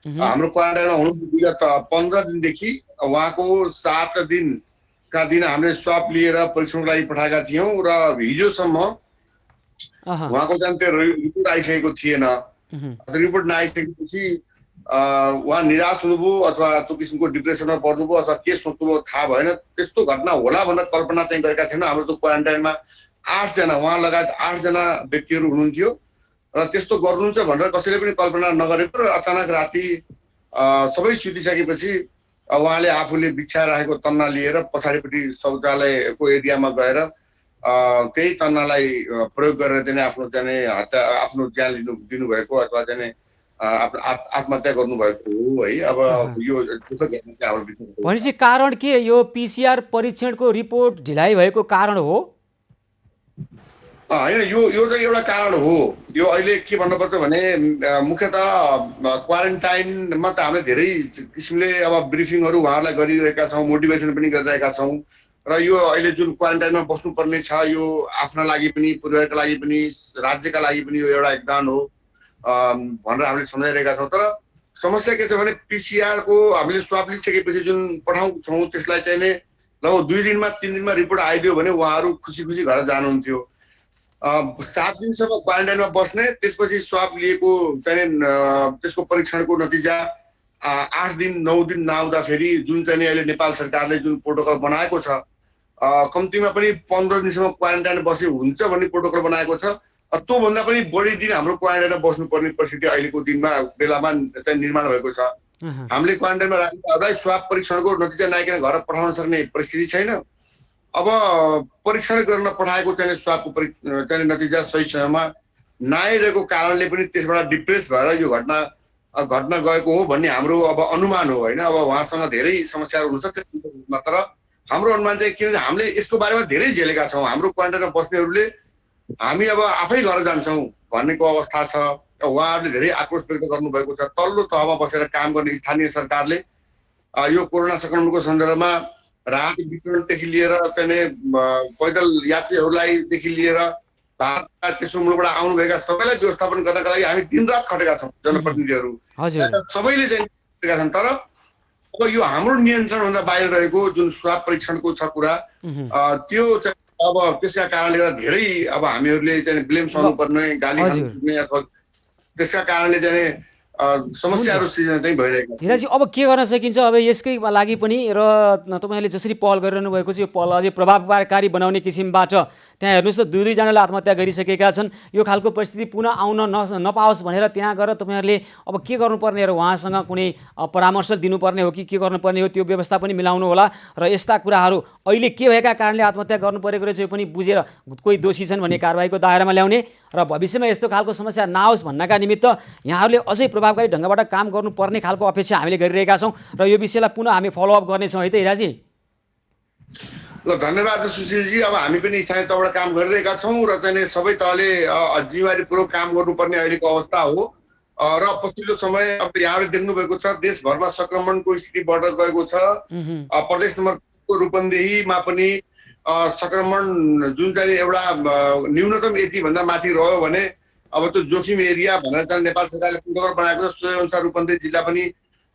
हाम्रो क्वारेन्टाइनमा हुनु विगत 15 दिनदेखि उहाँको 7 दिनका दिन हामीले स्वाब लिएर परीक्षणको लागि पठाएका थियौँ र हिजोसम्म उहाँको चाहिँ त्यो रिपोर्ट आइसकेको थिएन। रिपोर्ट नआइसकेपछि उहाँ निराश हुनुभयो अथवा त्यो किसिमको डिप्रेसनमा पर्नुभयो अथवा के सोच्नुभयो थाहा भएन। त्यस्तो घटना होला भनेर कल्पना चाहिँ गरेका थिएनौँ। हाम्रो त्यो क्वारेन्टाइनमा 8 जना उहाँ लगायत 8 जना व्यक्तिहरू हुनुहुन्थ्यो र त्यस्तो गर्नुहुन्छ भनेर कसैले पनि कल्पना नगरेको र अचानक राति सबै सुतिसकेपछि उहाँले आफूले बिछाइराखेको तन्ना लिएर पछाडिपट्टि शौचालयको एरियामा गएर त्यही तन्नालाई प्रयोग गरेर चाहिँ आफ्नो ज्यान दिनुभएको अथवा चाहिँ आत्महत्या गर्नुभएको हो है। अब यो दुःखद घटना चाहिँ हाम्रो बिचमा भनेपछि कारण के? यो PCR परीक्षणको रिपोर्ट ढिलाइ भएको कारण हो? होइन, यो चाहिँ एउटा कारण हो। यो अहिले के भन्नुपर्छ भने मुख्यतः क्वारेन्टाइनमा त हामीले धेरै किसिमले अब ब्रिफिङहरू उहाँहरूलाई गरिरहेका छौँ, मोटिभेसन पनि गरिरहेका छौँ र यो अहिले जुन क्वारेन्टाइनमा बस्नुपर्ने छ यो आफ्ना लागि पनि, परिवारका लागि पनि, राज्यका लागि पनि यो एउटा योगदान हो भनेर हामीले सम्झाइरहेका छौँ। तर समस्या के छ भने PCR को हामीले स्वाब लिइसकेपछि जुन पठाउँछौँ त्यसलाई चाहिँ नै लगभग 2 दिनमा 3 दिनमा रिपोर्ट आइदियो भने उहाँहरू खुसी खुसी घर जानुहुन्थ्यो। 7 दिनसम्म क्वारेन्टाइनमा बस्ने, त्यसपछि स्वाब लिएको चाहिँ त्यसको परीक्षणको नतिजा 8 दिन 9 दिन नआउँदाखेरि जुन चाहिँ अहिले नेपाल सरकारले जुन प्रोटोकल बनाएको छ कम्तीमा पनि 15 दिनसम्म क्वारेन्टाइन बसे हुन्छ भन्ने प्रोटोकल बनाएको छ। त्योभन्दा पनि बढी दिन हाम्रो क्वारेन्टाइनमा बस्नुपर्ने परिस्थिति अहिलेको बेलामा चाहिँ निर्माण भएको छ। हामीले क्वारेन्टाइनमा राख्नेहरूलाई स्वाब परीक्षणको नतिजा नआइकन घर पठाउन सक्ने परिस्थिति छैन। अब परीक्षण गर्न पठाएको चाहिँ स्वाबको चाहिँ नतिजा सही समयमा नआइरहेको कारणले पनि त्यसबाट डिप्रेस भएर यो घटना गएको हो भन्ने हाम्रो अब अनुमान हो होइन। अब उहाँसँग धेरै समस्याहरू हुनसक्छ, तर हाम्रो अनुमान चाहिँ किन हामीले यसको बारेमा धेरै झेलेका छौँ। हाम्रो क्वारेन्टाइनमा बस्नेहरूले हामी अब आफै घर जान्छौँ भन्नेको अवस्था छ। उहाँहरूले धेरै आक्रोश व्यक्त गर्नुभएको छ। तल्लो तहमा बसेर काम गर्ने स्थानीय सरकारले यो कोरोना संक्रमणको सन्दर्भमा राहत वितरणदेखि लिएर चाहिँ पैदल यात्रीहरूलाईदेखि लिएर भारतका तेस्रो मुलुकबाट आउनुभएका सबैलाई व्यवस्थापन गर्नका लागि हामी दिनरात खटेका छौँ जनप्रतिनिधिहरू सबैले चाहिँ खटेका छन्। तर अब यो हाम्रो नियन्त्रणभन्दा बाहिर रहेको जुन स्वाब परीक्षणको छ कुरा त्यो चाहिँ अब त्यसका कारणले गर्दा धेरै अब हामीहरूले चाहिँ ब्लेम सर्नुपर्ने, गाली खानुपर्ने अथवा त्यसका कारणले चाहिँ समस्याहरू सृजना चाहिँ भइरहेको छ। हिराजी, अब के गर्न सकिन्छ? अब यसकै लागि पनि र तपाईँहरूले जसरी पहल गरिरहनु भएको छ यो पहल अझै प्रभावकारी बनाउने किसिमबाट त्यहाँ हेर्नुहोस् त 2 जनाले आत्महत्या गरिसकेका छन्। यो खालको परिस्थिति पुनः आउन नपाओस् भनेर त्यहाँ गएर तपाईँहरूले अब के गर्नुपर्ने र उहाँसँग कुनै परामर्श दिनुपर्ने हो कि के गर्नुपर्ने हो त्यो व्यवस्था पनि मिलाउनु होला र यस्ता कुराहरू अहिले के भएका कारणले आत्महत्या गर्नु परेको रहेछ यो पनि बुझेर कोही दोषी छन् भन्ने कारबाहीको दायरामा ल्याउने र भविष्यमा यस्तो खालको समस्या नआओस् भन्नका निमित्त यहाँहरूले अझै प्रभावकारी ढङ्गबाट काम गर्नुपर्ने खालको अपेक्षा हामीले गरिरहेका छौँ र यो विषयलाई पुनः हामी फलोअप गर्नेछौँ है त हिराजी? ल धन्यवाद सुशीलजी। अब हामी पनि स्थानीय तहबाट काम गरिरहेका छौँ र चाहिँ सबै तहले जिम्मेवारीपूर्वक काम गर्नुपर्ने अहिलेको अवस्था हो र पछिल्लो समय अब यहाँले देख्नुभएको छ देशभरमा संक्रमणको स्थिति बढ्दै गएको छ। प्रदेश नम्बर 2 रूपन्देहीमा पनि संक्रमण जुन चाहिँ एउटा न्यूनतम यति भन्दा माथि रह्यो भने अब त्यो जोखिम एरिया भनेर चाहिँ नेपाल सरकारले प्रोटोकल बनाएको छ। सोही अनुसार रूपन्देही जिल्ला पनि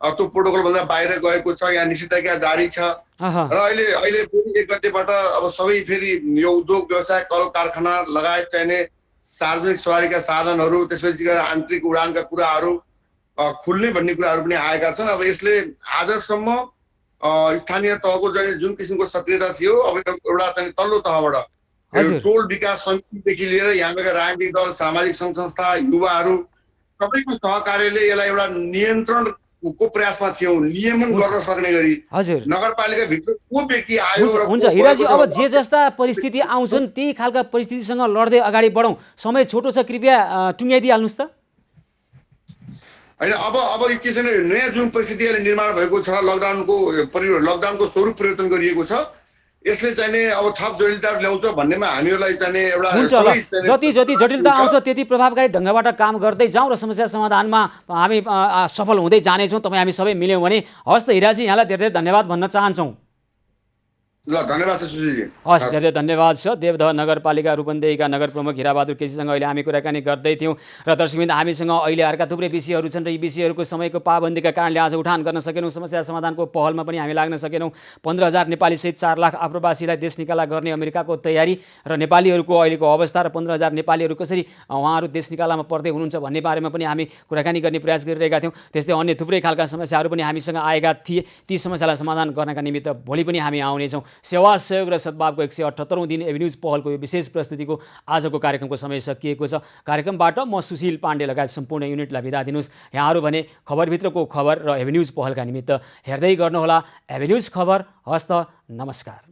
त्यो प्रोटोकल भन्दा बाहिर गएको छ। यहाँ निषेधाज्ञा जारी छ र अहिले फेरि 1 गतेबाट अब सबै फेरि यो उद्योग व्यवसाय कल कारखाना लगायत चाहिने सार्वजनिक सवारीका साधनहरू त्यसपछि गएर आन्तरिक उडानका कुराहरू खुल्ने भन्ने कुराहरू पनि आएका छन्। अब यसले आजसम्म स्थानीय तहको चाहिँ जुन किसिमको सक्रियता थियो अब एउटा चाहिँ तल्लो तहबाट टोल विकास समितिदेखि लिएर यहाँका राजनीतिक दल सामाजिक सङ्घ संस्था युवाहरू सबैको सहकार्यले यसलाई एउटा नियन्त्रणको प्रयासमा थियौँ नियमन गर्न सक्ने गरी नगरपालिकाभित्र को व्यक्ति आयो हुन्छ हिराजी अब जे जस्ता परिस्थिति आउँछन् त्यही खालका परिस्थितिसँग लड्दै अगाडि बढौँ समय छोटो छ कृपया टुङ्ग्याइदिइहाल्नुहोस् त होइन अब के छ भने नयाँ जुन परिस्थिति अहिले निर्माण भएको छ लकडाउनको स्वरूप परिवर्तन गरिएको छ यसले चाहिँ अब थप जटिलता ल्याउँछ भन्नेमा हामीहरूलाई चाहिँ एउटा जति जटिलता आउँछ त्यति प्रभावकारी ढङ्गबाट काम गर्दै जाउँ र समस्या समाधानमा हामी सफल हुँदै जानेछौँ तपाईँ हामी सबै मिल्यौँ भने हस् त हिराजी यहाँलाई धेरै धेरै धन्यवाद भन्न चाहन्छौँ धन्यवाद सुशीलजी हस् धेरै धन्यवाद छ देवदह नगरपालिका रूपन्देहीका नगर प्रमुख हिराबहादुर केसीसँग अहिले हामी कुराकानी गर्दै थियौँ र दर्शकवृन्द हामीसँग अहिले अर्का थुप्रै विषयहरू छन् र यी विषयहरूको समयको पाबन्दीका कारणले आज उठान गर्न सकेनौँ समस्या समाधानको पहलमा पनि हामी लाग्न सकेनौँ 15,000 नेपाली सहित 4 लाख आप्रवासीलाई देश निकाला गर्ने अमेरिकाको तयारी र नेपालीहरूको अहिलेको अवस्था र 15,000 नेपालीहरू कसरी उहाँहरू देश निकालामा पर्दै हुनुहुन्छ भन्ने बारेमा पनि हामी कुराकानी गर्ने प्रयास गरिरहेका थियौँ त्यस्तै अन्य थुप्रै खालका समस्याहरू पनि हामीसँग आएका थिए ती समस्यालाई समाधान गर्नका निमित्त भोलि पनि हामी आउनेछौँ सेवा सहयोग र सद्भावको 178औं दिन एभिन्यूज पहलको यो विशेष प्रस्तुतिको आजको कार्यक्रमको समय सकिएको छ कार्यक्रमबाट म सुशील पाण्डे लगायत सम्पूर्ण युनिटलाई बिदा दिनुहोस् यहाँहरू भने खबरभित्रको खबर र एभिन्यूज पहलका निमित्त हेर्दै गर्नुहोला एभिन्यूज खबर हस्त नमस्कार।